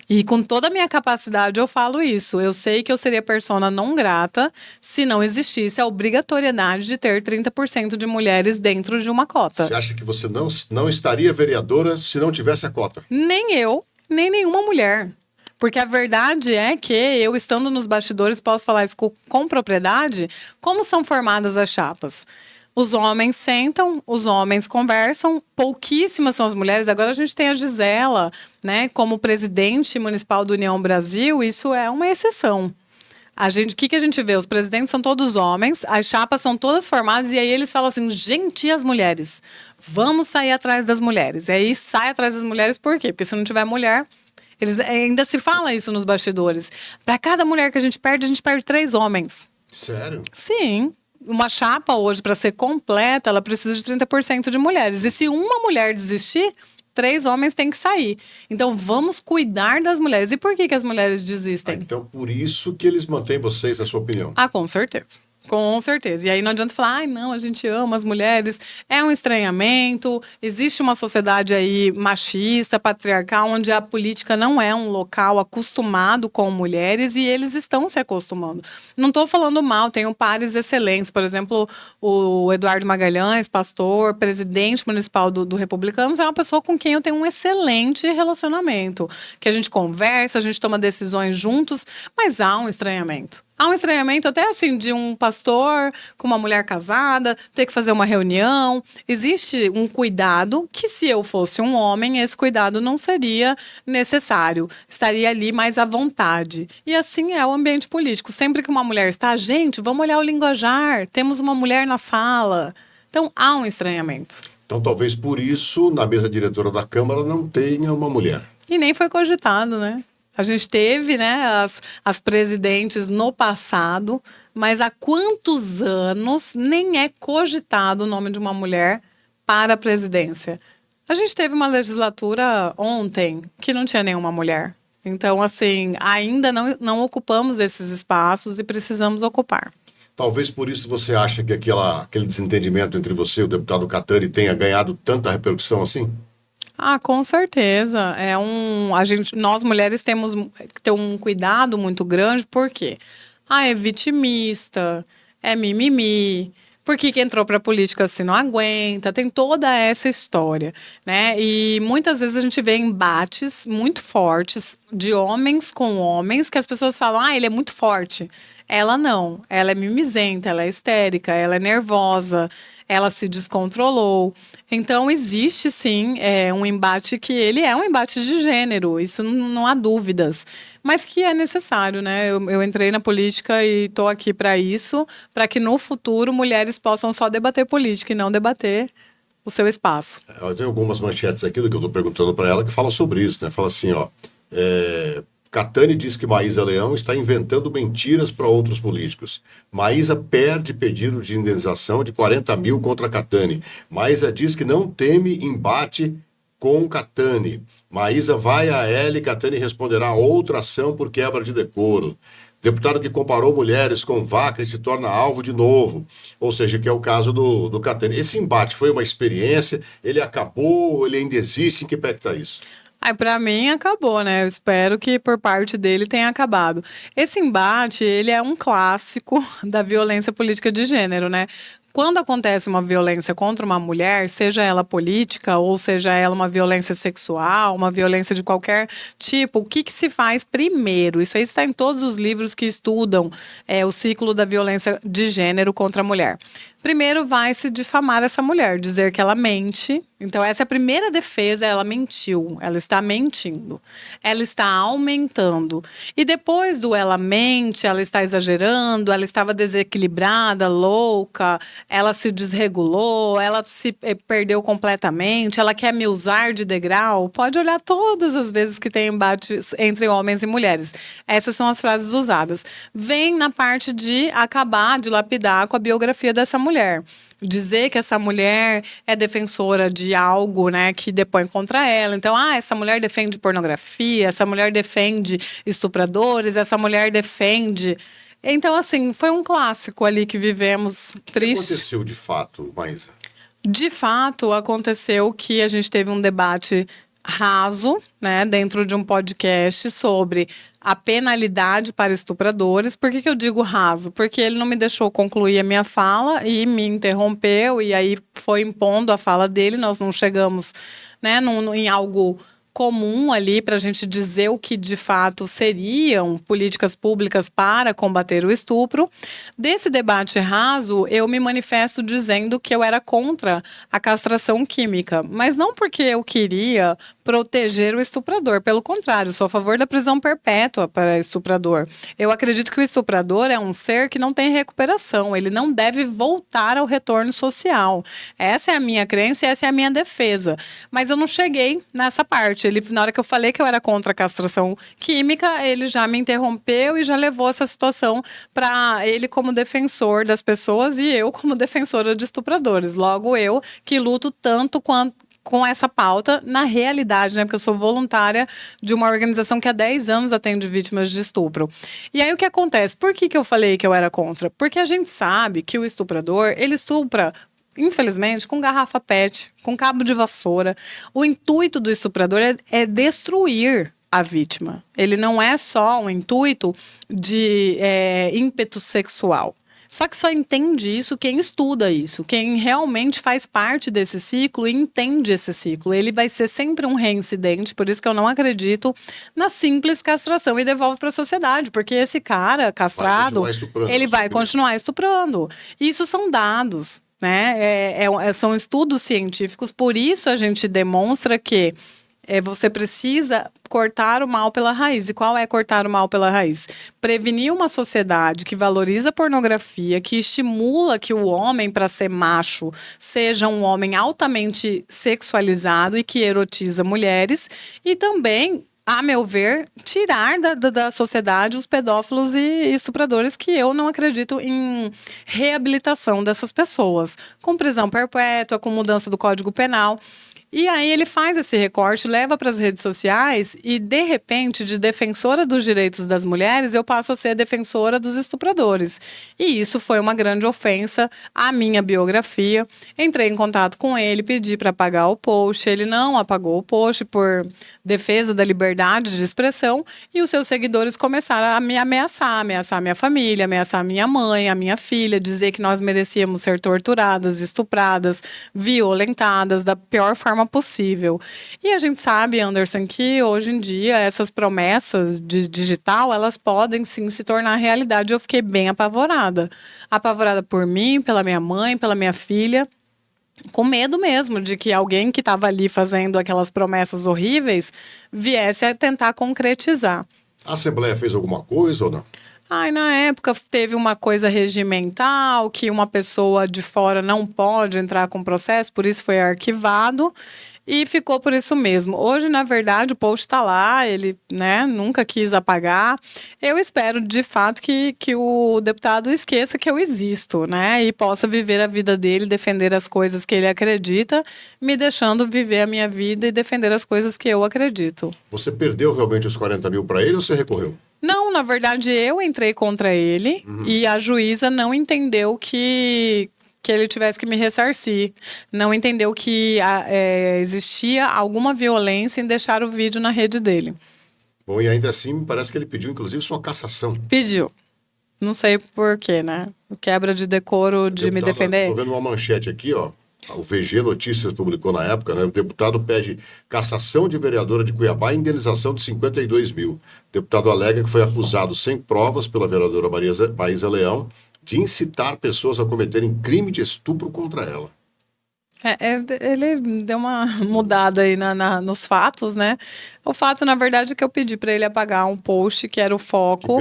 E com toda a minha capacidade eu falo isso. Eu sei que eu seria persona não grata se não existisse a obrigatoriedade de ter 30% de mulheres dentro de uma cota. Você acha que você não estaria vereadora se não tivesse a cota? Nem eu, nem nenhuma mulher. Porque a verdade é que eu, estando nos bastidores, posso falar isso com propriedade, como são formadas as chapas. Os homens sentam, os homens conversam, pouquíssimas são as mulheres. Agora a gente tem a Gisela, né, como presidente municipal do União Brasil, isso é uma exceção. O que a gente vê? Os presidentes são todos homens, as chapas são todas formadas, e aí eles falam assim, gente, e as mulheres? Vamos sair atrás das mulheres. E aí sai atrás das mulheres por quê? Porque se não tiver mulher... Ainda se fala isso nos bastidores. Para cada mulher que a gente perde 3 homens. Sério? Sim. Uma chapa hoje, para ser completa, ela precisa de 30% de mulheres. E se uma mulher desistir, 3 homens têm que sair. Então, vamos cuidar das mulheres. E por que as mulheres desistem? Então, por isso que eles mantêm vocês, na sua opinião. Com certeza. Com certeza. E aí não adianta falar, não, a gente ama as mulheres, é um estranhamento, existe uma sociedade aí machista, patriarcal, onde a política não é um local acostumado com mulheres e eles estão se acostumando. Não estou falando mal, tenho pares excelentes, por exemplo, o Eduardo Magalhães, pastor, presidente municipal do Republicanos, é uma pessoa com quem eu tenho um excelente relacionamento, que a gente conversa, a gente toma decisões juntos, mas há um estranhamento. Há um estranhamento até assim de um pastor com uma mulher casada, ter que fazer uma reunião. Existe um cuidado que, se eu fosse um homem, esse cuidado não seria necessário. Estaria ali mais à vontade. E assim é o ambiente político. Sempre que uma mulher está, gente, vamos olhar o linguajar, temos uma mulher na sala. Então há um estranhamento. Então talvez por isso, na mesa diretora da Câmara, não tenha uma mulher. E nem foi cogitado, né? A gente teve, né, as presidentes no passado, mas há quantos anos nem é cogitado o nome de uma mulher para a presidência? A gente teve uma legislatura ontem que não tinha nenhuma mulher. Então, assim, ainda não ocupamos esses espaços e precisamos ocupar. Talvez por isso você acha que aquele desentendimento entre você e o deputado Catani tenha ganhado tanta repercussão assim? Com certeza. Nós mulheres temos que ter um cuidado muito grande, porque é vitimista, é mimimi, porque que entrou para a política se não aguenta, tem toda essa história, né? E muitas vezes a gente vê embates muito fortes de homens com homens, que as pessoas falam, ele é muito forte. Ela não, ela é mimizenta, ela é histérica, ela é nervosa, ela se descontrolou. Então, existe sim um embate que ele é um embate de gênero, isso não há dúvidas, mas que é necessário, né? Eu entrei na política e estou aqui para isso, para que no futuro mulheres possam só debater política e não debater o seu espaço. Eu tenho algumas manchetes aqui do que eu estou perguntando para ela que falam sobre isso, né? Fala assim, Catani diz que Maísa Leão está inventando mentiras para outros políticos. Maísa perde pedido de indenização de 40 mil contra Catani. Maísa diz que não teme embate com Catani. Maísa vai a ela e Catani responderá outra ação por quebra de decoro. Deputado que comparou mulheres com vaca e se torna alvo de novo. Ou seja, que é o caso do Catani. Esse embate foi uma experiência? Ele acabou? Ele ainda existe? Em que pé que está isso? Para mim acabou, né? Eu espero que por parte dele tenha acabado. Esse embate, ele é um clássico da violência política de gênero, né? Quando acontece uma violência contra uma mulher, seja ela política ou seja ela uma violência sexual, uma violência de qualquer tipo, o que se faz primeiro? Isso aí está em todos os livros que estudam o ciclo da violência de gênero contra a mulher. Primeiro vai se difamar essa mulher, dizer que ela mente. Então essa é a primeira defesa, ela mentiu, ela está mentindo, ela está aumentando. E depois do ela mente, ela está exagerando, ela estava desequilibrada, louca, ela se desregulou, ela se perdeu completamente, ela quer me usar de degrau. Pode olhar todas as vezes que tem embates entre homens e mulheres. Essas são as frases usadas. Vem na parte de acabar, de lapidar com a biografia dessa mulher. Dizer que essa mulher é defensora de algo, né, que depõe contra ela. Então, essa mulher defende pornografia, essa mulher defende estupradores, essa mulher defende... Então, assim, foi um clássico ali que vivemos triste. O que aconteceu de fato, Maísa? De fato, aconteceu que a gente teve um debate raso, né, dentro de um podcast sobre a penalidade para estupradores. Por que eu digo raso? Porque ele não me deixou concluir a minha fala e me interrompeu, e aí foi impondo a fala dele. Nós não chegamos, né, em algo comum ali para a gente dizer o que de fato seriam políticas públicas para combater o estupro. Desse debate raso, eu me manifesto dizendo que eu era contra a castração química, mas não porque eu queria proteger o estuprador, pelo contrário, sou a favor da prisão perpétua para estuprador. Eu acredito que o estuprador é um ser que não tem recuperação, ele não deve voltar ao retorno social. Essa é a minha crença e essa é a minha defesa. Mas eu não cheguei nessa parte. Ele, na hora que eu falei que eu era contra a castração química, ele já me interrompeu e já levou essa situação para ele como defensor das pessoas e eu como defensora de estupradores. Logo, eu que luto tanto quanto com essa pauta na realidade, né? Porque eu sou voluntária de uma organização que há 10 anos atende vítimas de estupro. E aí o que acontece? Por que eu falei que eu era contra? Porque a gente sabe que o estuprador, ele estupra, infelizmente, com garrafa PET, com cabo de vassoura. O intuito do estuprador é destruir a vítima. Ele não é só um intuito de ímpeto sexual. Só que só entende isso quem estuda isso, quem realmente faz parte desse ciclo e entende esse ciclo. Ele vai ser sempre um reincidente, por isso que eu não acredito na simples castração e devolve para a sociedade, porque esse cara castrado, ele vai continuar estuprando. Isso são dados, né? São estudos científicos, por isso a gente demonstra que você precisa cortar o mal pela raiz. E qual é cortar o mal pela raiz? Prevenir uma sociedade que valoriza a pornografia, que estimula que o homem, para ser macho, seja um homem altamente sexualizado e que erotiza mulheres. E também, a meu ver, tirar da sociedade os pedófilos e estupradores, que eu não acredito em reabilitação dessas pessoas. Com prisão perpétua, com mudança do Código Penal. E aí ele faz esse recorte, leva para as redes sociais e, de repente, de defensora dos direitos das mulheres, eu passo a ser defensora dos estupradores. E isso foi uma grande ofensa à minha biografia. Entrei em contato com ele, pedi para apagar o post, ele não apagou o post por defesa da liberdade de expressão e os seus seguidores começaram a me ameaçar minha família, ameaçar minha mãe, a minha filha, dizer que nós merecíamos ser torturadas, estupradas, violentadas da pior forma possível. E a gente sabe, Anderson, que hoje em dia essas promessas de digital, elas podem sim se tornar realidade. Eu fiquei bem apavorada. Apavorada por mim, pela minha mãe, pela minha filha, com medo mesmo de que alguém que estava ali fazendo aquelas promessas horríveis viesse a tentar concretizar. A Assembleia fez alguma coisa ou não? Na época teve uma coisa regimental, que uma pessoa de fora não pode entrar com processo, por isso foi arquivado e ficou por isso mesmo. Hoje, na verdade, o post está lá, ele, né, nunca quis apagar. Eu espero, de fato, que o deputado esqueça que eu existo, né, e possa viver a vida dele, defender as coisas que ele acredita, me deixando viver a minha vida e defender as coisas que eu acredito. Você perdeu realmente os 40 mil para ele ou você recorreu? Não, na verdade eu entrei contra ele e a juíza não entendeu que ele tivesse que me ressarcir. Não entendeu que existia alguma violência em deixar o vídeo na rede dele. Bom, e ainda assim parece que ele pediu inclusive sua cassação. Pediu. Não sei por quê, né? Quebra de decoro de me defender. Estou vendo uma manchete aqui, ó. O VG Notícias publicou na época, né? O deputado pede cassação de vereadora de Cuiabá e indenização de 52 mil. O deputado alega que foi acusado sem provas pela vereadora Maísa Leão de incitar pessoas a cometerem crime de estupro contra ela. Ele deu uma mudada aí nos fatos, né? O fato, na verdade, é que eu pedi para ele apagar um post que era o foco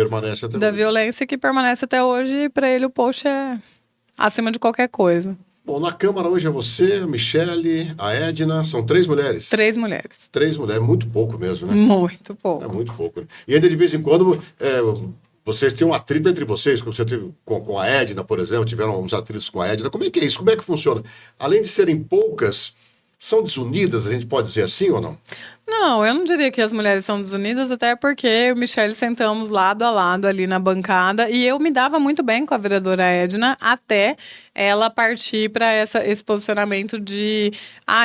da violência, que permanece até hoje, e para ele o post é acima de qualquer coisa. Bom, na Câmara hoje é você, a Michele, a Edna, são 3 mulheres. 3 mulheres. 3 mulheres, muito pouco mesmo, né? Muito pouco. É muito pouco. Né? E ainda de vez em quando, vocês têm um atrito entre vocês, como você teve com a Edna, por exemplo, tiveram alguns atritos com a Edna. Como é que é isso? Como é que funciona? Além de serem poucas, são desunidas, a gente pode dizer assim ou não? Não, eu não diria que as mulheres são desunidas, até porque eu e o Michele sentamos lado a lado ali na bancada e eu me dava muito bem com a vereadora Edna até ela partir para esse posicionamento de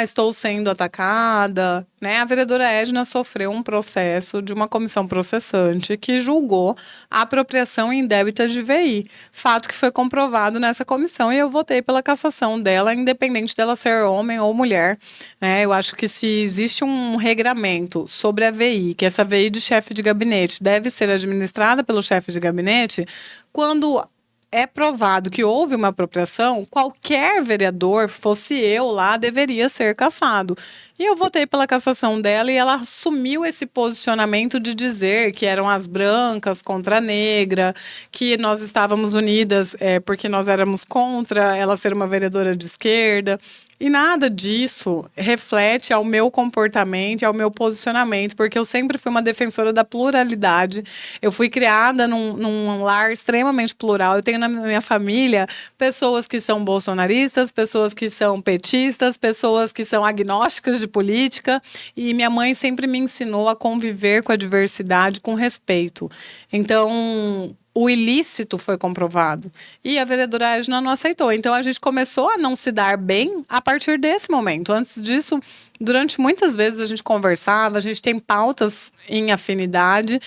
estou sendo atacada, né? A vereadora Edna sofreu um processo de uma comissão processante que julgou a apropriação indébita de VI, fato que foi comprovado nessa comissão e eu votei pela cassação dela, independente dela ser homem ou mulher, né? Eu acho que se existe um regramento sobre a VI, que essa VI de chefe de gabinete deve ser administrada pelo chefe de gabinete, quando é provado que houve uma apropriação, qualquer vereador, fosse eu lá, deveria ser cassado. E eu votei pela cassação dela e ela assumiu esse posicionamento de dizer que eram as brancas contra a negra, que nós estávamos unidas porque nós éramos contra ela ser uma vereadora de esquerda. E nada disso reflete ao meu comportamento, ao meu posicionamento, porque eu sempre fui uma defensora da pluralidade. Eu fui criada num lar extremamente plural. Eu tenho na minha família pessoas que são bolsonaristas, pessoas que são petistas, pessoas que são agnósticas de política. E minha mãe sempre me ensinou a conviver com a diversidade com respeito. Então, o ilícito foi comprovado. E a vereadora Edna não aceitou. Então, a gente começou a não se dar bem a partir desse momento. Antes disso, durante muitas vezes a gente conversava, a gente tem pautas em afinidade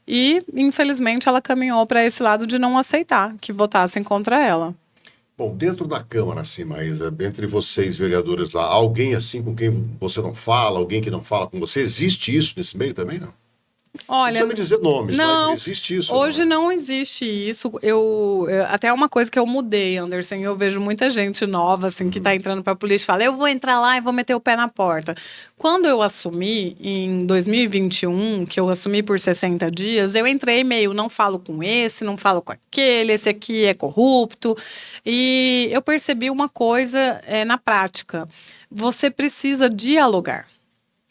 e, infelizmente, ela caminhou para esse lado de não aceitar que votassem contra ela. Bom, dentro da Câmara, assim, Maísa, entre vocês, vereadores lá, alguém assim com quem você não fala, alguém que não fala com você, existe isso nesse meio também, não? Olha, não precisa me dizer nomes, não, mas existe isso. Hoje não existe isso. Até é uma coisa que eu mudei, Anderson. Eu vejo muita gente nova, assim, que está entrando para a polícia e fala: eu vou entrar lá e vou meter o pé na porta. Quando eu assumi, em 2021, que eu assumi por 60 dias, eu entrei meio, não falo com esse, não falo com aquele, esse aqui é corrupto. E eu percebi uma coisa na prática. Você precisa dialogar.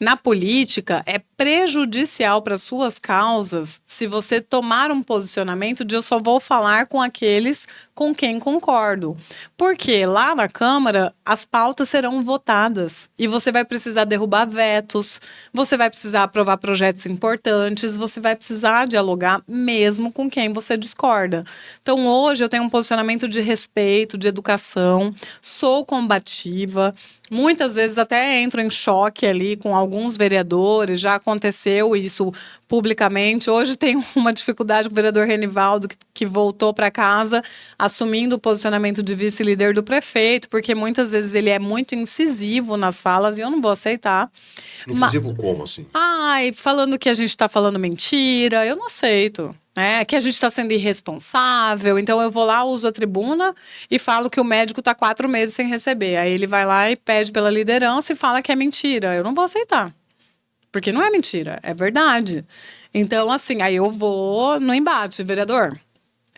Na política, é prejudicial para suas causas se você tomar um posicionamento de eu só vou falar com aqueles com quem concordo. Porque lá na Câmara, as pautas serão votadas e você vai precisar derrubar vetos, você vai precisar aprovar projetos importantes, você vai precisar dialogar mesmo com quem você discorda. Então, hoje eu tenho um posicionamento de respeito, de educação, sou combativa. Muitas vezes até entro em choque ali com alguns vereadores, já aconteceu isso publicamente. Hoje tem uma dificuldade com o vereador Renivaldo, que voltou para casa assumindo o posicionamento de vice-líder do prefeito, porque muitas vezes ele é muito incisivo nas falas e eu não vou aceitar. Incisivo como, assim? Falando que a gente está falando mentira, eu não aceito. Que a gente está sendo irresponsável, então eu vou lá, uso a tribuna e falo que o médico está 4 meses sem receber. Aí ele vai lá e pede pela liderança e fala que é mentira. Eu não vou aceitar, porque não é mentira, é verdade. Então, assim, aí eu vou no embate, vereador.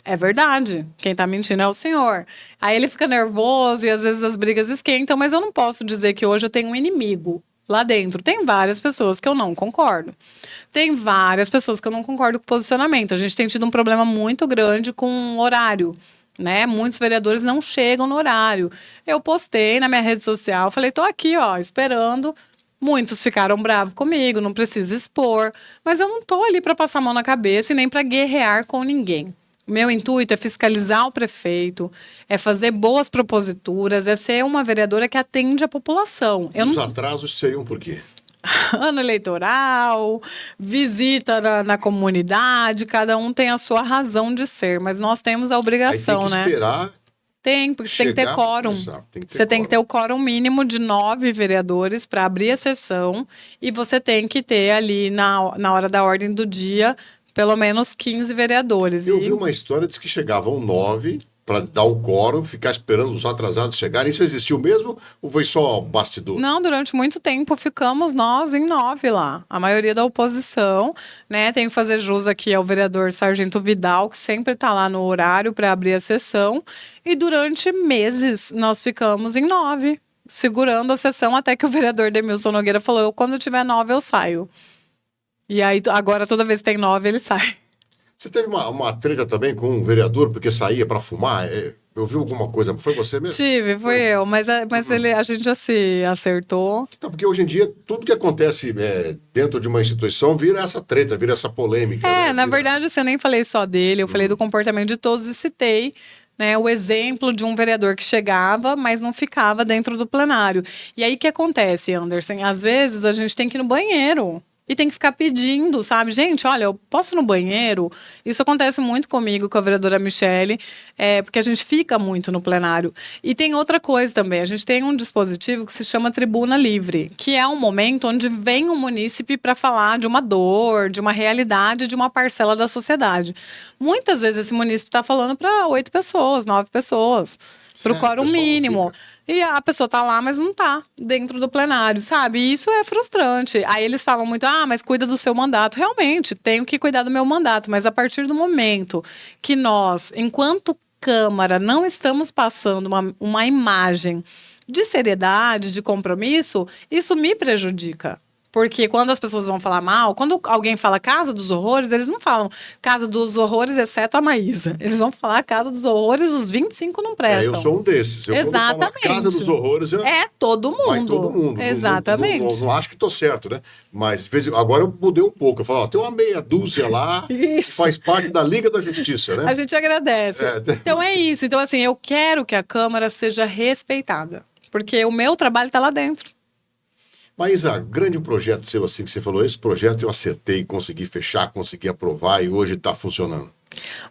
É verdade, quem está mentindo é o senhor. Aí ele fica nervoso e às vezes as brigas esquentam, mas eu não posso dizer que hoje eu tenho um inimigo. Lá dentro tem várias pessoas que eu não concordo. Tem várias pessoas que eu não concordo com o posicionamento. A gente tem tido um problema muito grande com o horário, né? Muitos vereadores não chegam no horário. Eu postei na minha rede social, falei, tô aqui, ó, esperando. Muitos ficaram bravos comigo, não preciso expor. Mas eu não tô ali para passar a mão na cabeça e nem para guerrear com ninguém. O meu intuito é fiscalizar o prefeito, é fazer boas proposituras, é ser uma vereadora que atende a população. Os atrasos seriam por quê? Ano eleitoral, visita na comunidade, cada um tem a sua razão de ser, mas nós temos a obrigação, aí tem que esperar. Tem, porque você tem que ter quórum. Você tem que ter o quórum mínimo de 9 vereadores para abrir a sessão e você tem que ter ali na hora da ordem do dia pelo menos 15 vereadores. Eu vi uma história, diz que chegavam 9 para dar o quórum, ficar esperando os atrasados chegarem. Isso existiu mesmo ou foi só bastidor? Não, durante muito tempo ficamos nós em 9 lá. A maioria da oposição, né? Tenho que fazer jus aqui ao vereador Sargento Vidal, que sempre está lá no horário para abrir a sessão. E durante meses nós ficamos em 9, segurando a sessão até que o vereador Demilson Nogueira falou: quando tiver 9 eu saio. E aí, agora, toda vez que tem 9, ele sai. Você teve uma treta também com um vereador porque saía para fumar? Eu vi alguma coisa, foi você mesmo? Tive, foi eu, mas a gente já se acertou. Não, porque hoje em dia, tudo que acontece dentro de uma instituição vira essa treta, vira essa polêmica. né? Na Vira- verdade, assim, eu nem falei só dele, eu falei do comportamento de todos e citei, né, o exemplo de um vereador que chegava, mas não ficava dentro do plenário. E aí o que acontece, Anderson? Às vezes a gente tem que ir no banheiro. E tem que ficar pedindo, sabe? Gente, olha, eu posso ir no banheiro? Isso acontece muito comigo, com a vereadora Michele, porque a gente fica muito no plenário. E tem outra coisa também, a gente tem um dispositivo que se chama Tribuna Livre, que é um momento onde vem um munícipe para falar de uma dor, de uma realidade, de uma parcela da sociedade. Muitas vezes esse munícipe está falando para 8 pessoas, 9 pessoas, para o Sério, quórum o pessoal não mínimo. fica? E a pessoa tá lá, mas não tá dentro do plenário, sabe? E isso é frustrante. Aí eles falam muito, mas cuida do seu mandato. Realmente, tenho que cuidar do meu mandato. Mas a partir do momento que nós, enquanto Câmara, não estamos passando uma imagem de seriedade, de compromisso, isso me prejudica. Porque quando as pessoas vão falar mal, quando alguém fala Casa dos Horrores, eles não falam Casa dos Horrores, exceto a Maísa. Eles vão falar Casa dos Horrores, os 25 não prestam. eu sou um desses. Eu, quando falo a Exatamente. Casa dos Horrores, É todo mundo. vai todo mundo. Exatamente. Não acho que estou certo, né? Mas agora eu mudei um pouco. Eu falo, tem uma meia dúzia lá que Isso. faz parte da Liga da Justiça, né? A gente agradece. É. Então é isso. Então, assim, eu quero que a Câmara seja respeitada. Porque o meu trabalho está lá dentro. Mas grande projeto seu, assim, que você falou, esse projeto eu acertei, consegui fechar, consegui aprovar e hoje está funcionando.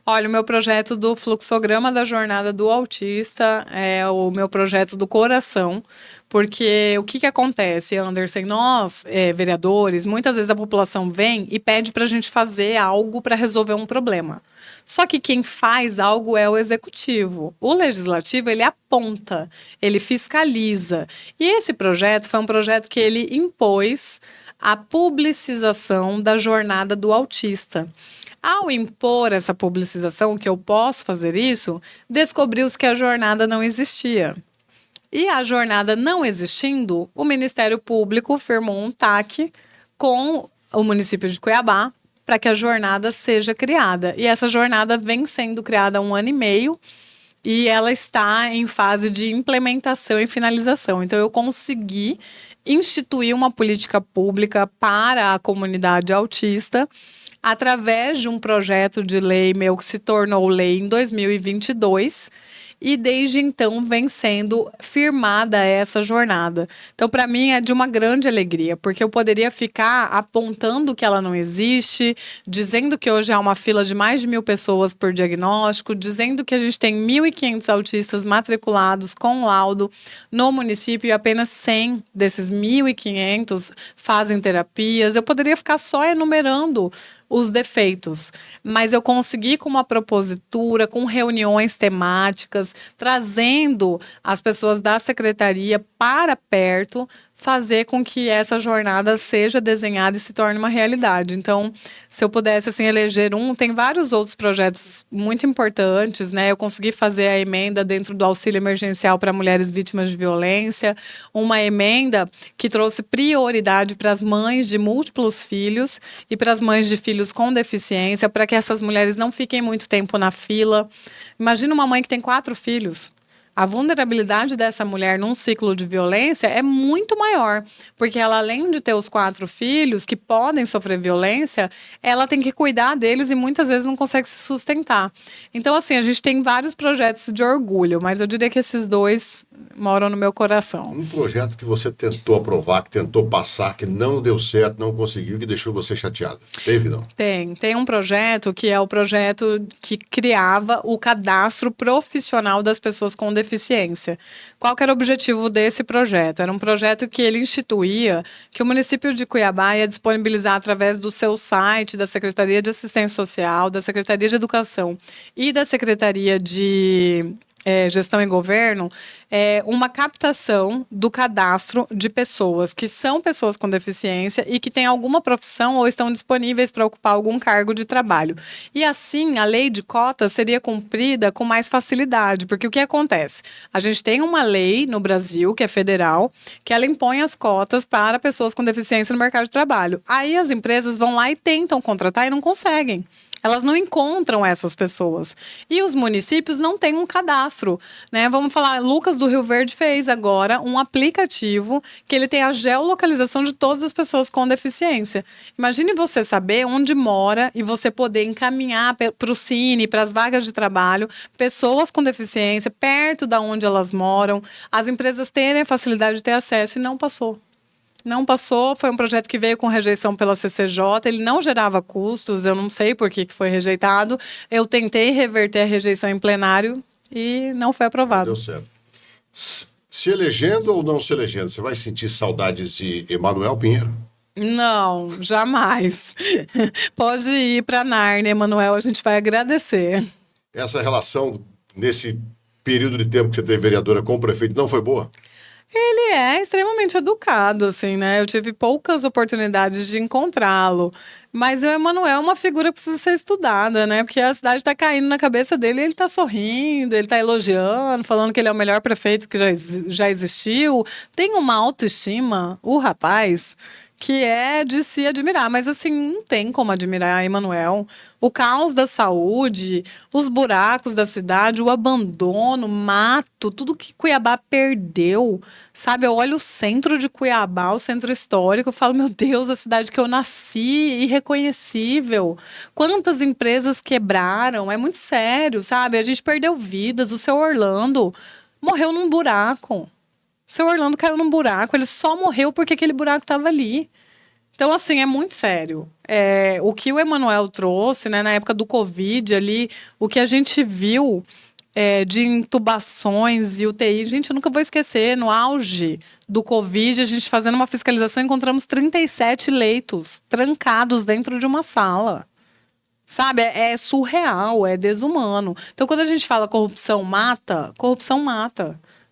Olha, o meu projeto do fluxograma da jornada do autista é o meu projeto do coração, porque o que acontece, Anderson? Nós, vereadores, muitas vezes a população vem e pede para a gente fazer algo para resolver um problema. Só que quem faz algo é o executivo. O legislativo, ele aponta, ele fiscaliza. E esse projeto foi um projeto que ele impôs a publicização da jornada do autista. Ao impor essa publicização, que eu posso fazer isso, descobriu-se que a jornada não existia. E a jornada não existindo, o Ministério Público firmou um TAC com o município de Cuiabá para que a jornada seja criada. E essa jornada vem sendo criada há 1 ano e meio e ela está em fase de implementação e finalização. Então, eu consegui instituir uma política pública para a comunidade autista através de um projeto de lei meu que se tornou lei em 2022 e desde então vem sendo firmada essa jornada. Então, para mim, é de uma grande alegria, porque eu poderia ficar apontando que ela não existe, dizendo que hoje há uma fila de mais de 1.000 pessoas por diagnóstico, dizendo que a gente tem 1.500 autistas matriculados com laudo no município e apenas 100 desses 1.500 fazem terapias. Eu poderia ficar só enumerando os defeitos, mas eu consegui com uma propositura, com reuniões temáticas, trazendo as pessoas da secretaria para perto, fazer com que essa jornada seja desenhada e se torne uma realidade. Então, se eu pudesse assim eleger tem vários outros projetos muito importantes, né? Eu consegui fazer a emenda dentro do auxílio emergencial para mulheres vítimas de violência, uma emenda que trouxe prioridade para as mães de múltiplos filhos e para as mães de filhos com deficiência, para que essas mulheres não fiquem muito tempo na fila. Imagina uma mãe que tem 4 filhos. A vulnerabilidade dessa mulher num ciclo de violência é muito maior, porque ela, além de ter os 4 filhos que podem sofrer violência, ela tem que cuidar deles e muitas vezes não consegue se sustentar. Então, assim, a gente tem vários projetos de orgulho, mas eu diria que esses 2 moram no meu coração. Um projeto que você tentou aprovar, que tentou passar, que não deu certo, não conseguiu, que deixou você chateada. Teve, não? Tem um projeto que é o projeto que criava o cadastro profissional das pessoas com deficiência. Qual que era o objetivo desse projeto? Era um projeto que ele instituía que o município de Cuiabá ia disponibilizar através do seu site, da Secretaria de Assistência Social, da Secretaria de Educação e da Secretaria de Gestão e Governo, uma captação do cadastro de pessoas que são pessoas com deficiência e que têm alguma profissão ou estão disponíveis para ocupar algum cargo de trabalho. E assim, a lei de cotas seria cumprida com mais facilidade, porque o que acontece? A gente tem uma lei no Brasil, que é federal, que ela impõe as cotas para pessoas com deficiência no mercado de trabalho. Aí as empresas vão lá e tentam contratar e não conseguem. Elas não encontram essas pessoas. E os municípios não têm um cadastro, né? Vamos falar, Lucas do Rio Verde fez agora um aplicativo que ele tem a geolocalização de todas as pessoas com deficiência. Imagine você saber onde mora e você poder encaminhar para o Cine, para as vagas de trabalho, pessoas com deficiência, perto da onde elas moram, as empresas terem a facilidade de ter acesso, e não passou. Não passou, foi um projeto que veio com rejeição pela CCJ, ele não gerava custos, eu não sei por que foi rejeitado. Eu tentei reverter a rejeição em plenário e não foi aprovado. Deu certo. Se elegendo ou não se elegendo, você vai sentir saudades de Emanuel Pinheiro? Não, jamais. Pode ir para Nárnia, Emanuel, a gente vai agradecer. Essa relação, nesse período de tempo que você teve vereadora com o prefeito, não foi boa? Ele é extremamente educado, assim, né? Eu tive poucas oportunidades de encontrá-lo. Mas o Emanuel é uma figura que precisa ser estudada, né? Porque a cidade está caindo na cabeça dele e ele está sorrindo, ele está elogiando, falando que ele é o melhor prefeito que já existiu. Tem uma autoestima, o rapaz, que é de se admirar. Mas, assim, não tem como admirar Emanuel. O caos da saúde, os buracos da cidade, o abandono, o mato, tudo que Cuiabá perdeu, sabe? Eu olho o centro de Cuiabá, o centro histórico, eu falo, meu Deus, a cidade que eu nasci, irreconhecível. Quantas empresas quebraram? É muito sério, sabe? A gente perdeu vidas. O seu Orlando morreu num buraco. O seu Orlando caiu num buraco, ele só morreu porque aquele buraco estava ali. Então, assim, é muito sério. O que o Emanuel trouxe, né, na época do Covid ali, o que a gente viu de intubações e UTI, gente, eu nunca vou esquecer, no auge do Covid, a gente fazendo uma fiscalização, encontramos 37 leitos trancados dentro de uma sala. Sabe, é surreal, é desumano. Então, quando a gente fala corrupção mata.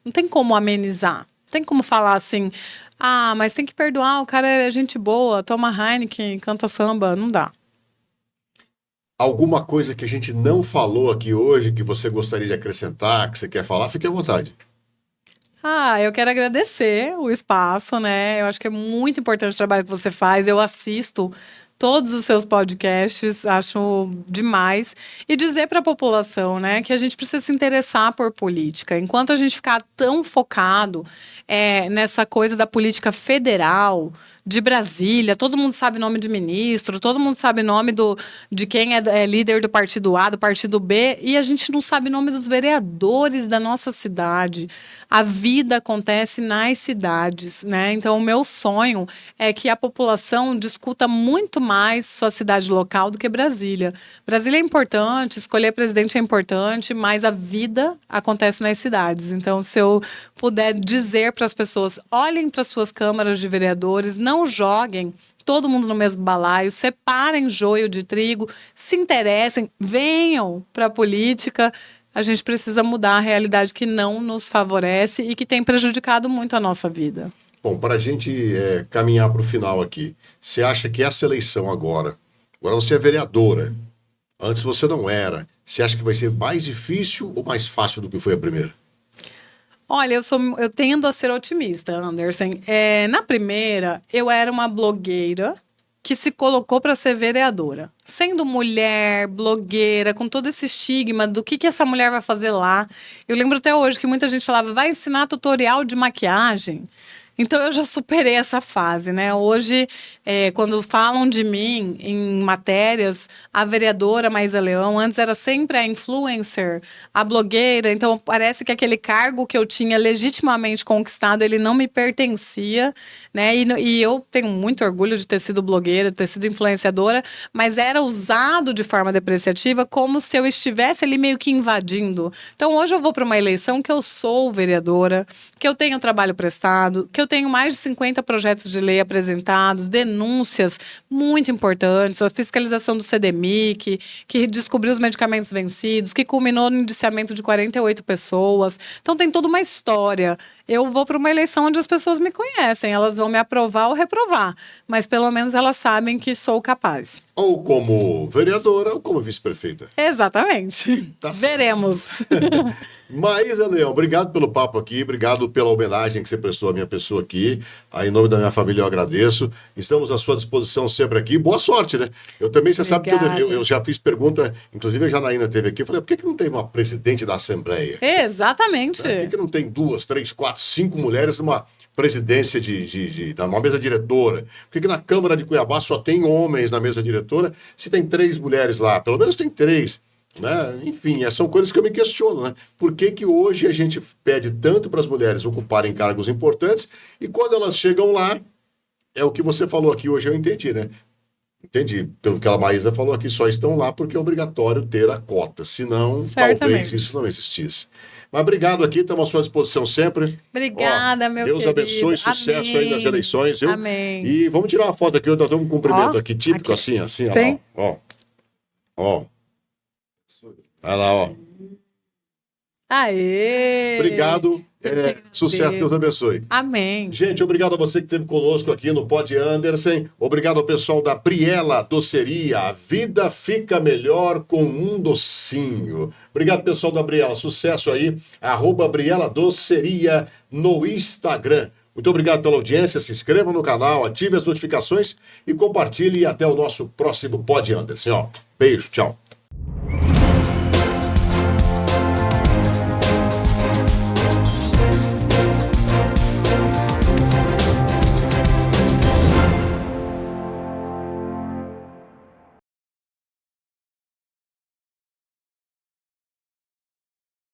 Não tem como amenizar. Não tem como falar assim, mas tem que perdoar, o cara é gente boa, toma Heineken, canta samba, não dá. Alguma coisa que a gente não falou aqui hoje, que você gostaria de acrescentar, que você quer falar, fique à vontade. Eu quero agradecer o espaço, né? Eu acho que é muito importante o trabalho que você faz. Eu assisto todos os seus podcasts, acho demais. E dizer para a população, né, que a gente precisa se interessar por política. Enquanto a gente ficar tão focado nessa coisa da política federal, de Brasília, todo mundo sabe nome de ministro, todo mundo sabe nome de quem é líder do partido A, do partido B, e a gente não sabe nome dos vereadores da nossa cidade. A vida acontece nas cidades, né? Então, o meu sonho é que a população discuta muito mais sua cidade local do que Brasília. Brasília é importante, escolher presidente é importante, mas a vida acontece nas cidades. Então, se eu puder dizer para as pessoas, olhem para suas câmaras de vereadores, não joguem todo mundo no mesmo balaio, separem joio de trigo, se interessem, venham para a política. A gente precisa mudar a realidade que não nos favorece e que tem prejudicado muito a nossa vida. Bom, para a gente caminhar para o final aqui, você acha que essa eleição agora você é vereadora, antes você não era, você acha que vai ser mais difícil ou mais fácil do que foi a primeira? Olha, eu tendo a ser otimista, Anderson. Na primeira, eu era uma blogueira que se colocou para ser vereadora. Sendo mulher, blogueira, com todo esse estigma do que essa mulher vai fazer lá. Eu lembro até hoje que muita gente falava, vai ensinar tutorial de maquiagem. Então, eu já superei essa fase, né? Hoje, quando falam de mim em matérias, a vereadora Maísa Leão, antes era sempre a influencer, a blogueira. Então, parece que aquele cargo que eu tinha legitimamente conquistado, ele não me pertencia, né? E eu tenho muito orgulho de ter sido blogueira, de ter sido influenciadora, mas era usado de forma depreciativa como se eu estivesse ali meio que invadindo. Então, hoje eu vou para uma eleição que eu sou vereadora, que eu tenho trabalho prestado, que eu tenho mais de 50 projetos de lei apresentados, denúncias muito importantes, a fiscalização do CDMIC, que descobriu os medicamentos vencidos, que culminou no indiciamento de 48 pessoas. Então, tem toda uma história. eu vou para uma eleição onde as pessoas me conhecem. Elas vão me aprovar ou reprovar. Mas pelo menos elas sabem que sou capaz. Ou como vereadora ou como vice-prefeita. Exatamente. Tá certo. Veremos. Maísa Leão, obrigado pelo papo aqui, obrigado pela homenagem que você prestou à minha pessoa aqui. Aí, em nome da minha família, eu agradeço. Estamos à sua disposição sempre aqui. Boa sorte, né? Eu também, você sabe que eu já fiz pergunta, inclusive a Janaína teve aqui, eu falei, por que não tem uma presidente da Assembleia? Exatamente. Por que não tem 2, 3, 4, 5 mulheres numa presidência numa mesa diretora? Por que na Câmara de Cuiabá só tem homens na mesa diretora, se tem 3 mulheres lá? Pelo menos tem 3. Né? Enfim, são coisas que eu me questiono, né? Por que hoje a gente pede tanto para as mulheres ocuparem cargos importantes e quando elas chegam lá, é o que você falou aqui hoje, eu entendi, né? Entendi, pelo que a Maísa falou aqui, só estão lá porque é obrigatório ter a cota, senão talvez isso não existisse. Mas obrigado aqui, estamos à sua disposição sempre. Obrigada, meu Deus querido. abençoe, sucesso aí nas eleições, viu? Amém. E vamos tirar uma foto aqui, nós temos um cumprimento aqui, típico, aqui. assim, Sim. ó. Olha lá, ó. Aê! Obrigado. Sucesso, Deus abençoe. Amém. Gente, obrigado a você que esteve conosco aqui no Pod Anderson. Obrigado ao pessoal da Briela Doceria. A vida fica melhor com um docinho. Obrigado, pessoal da Briela. Sucesso aí. @Briela Doceria no Instagram. Muito obrigado pela audiência. Se inscreva no canal, ative as notificações e compartilhe. E até o nosso próximo Pod Anderson. Beijo, tchau.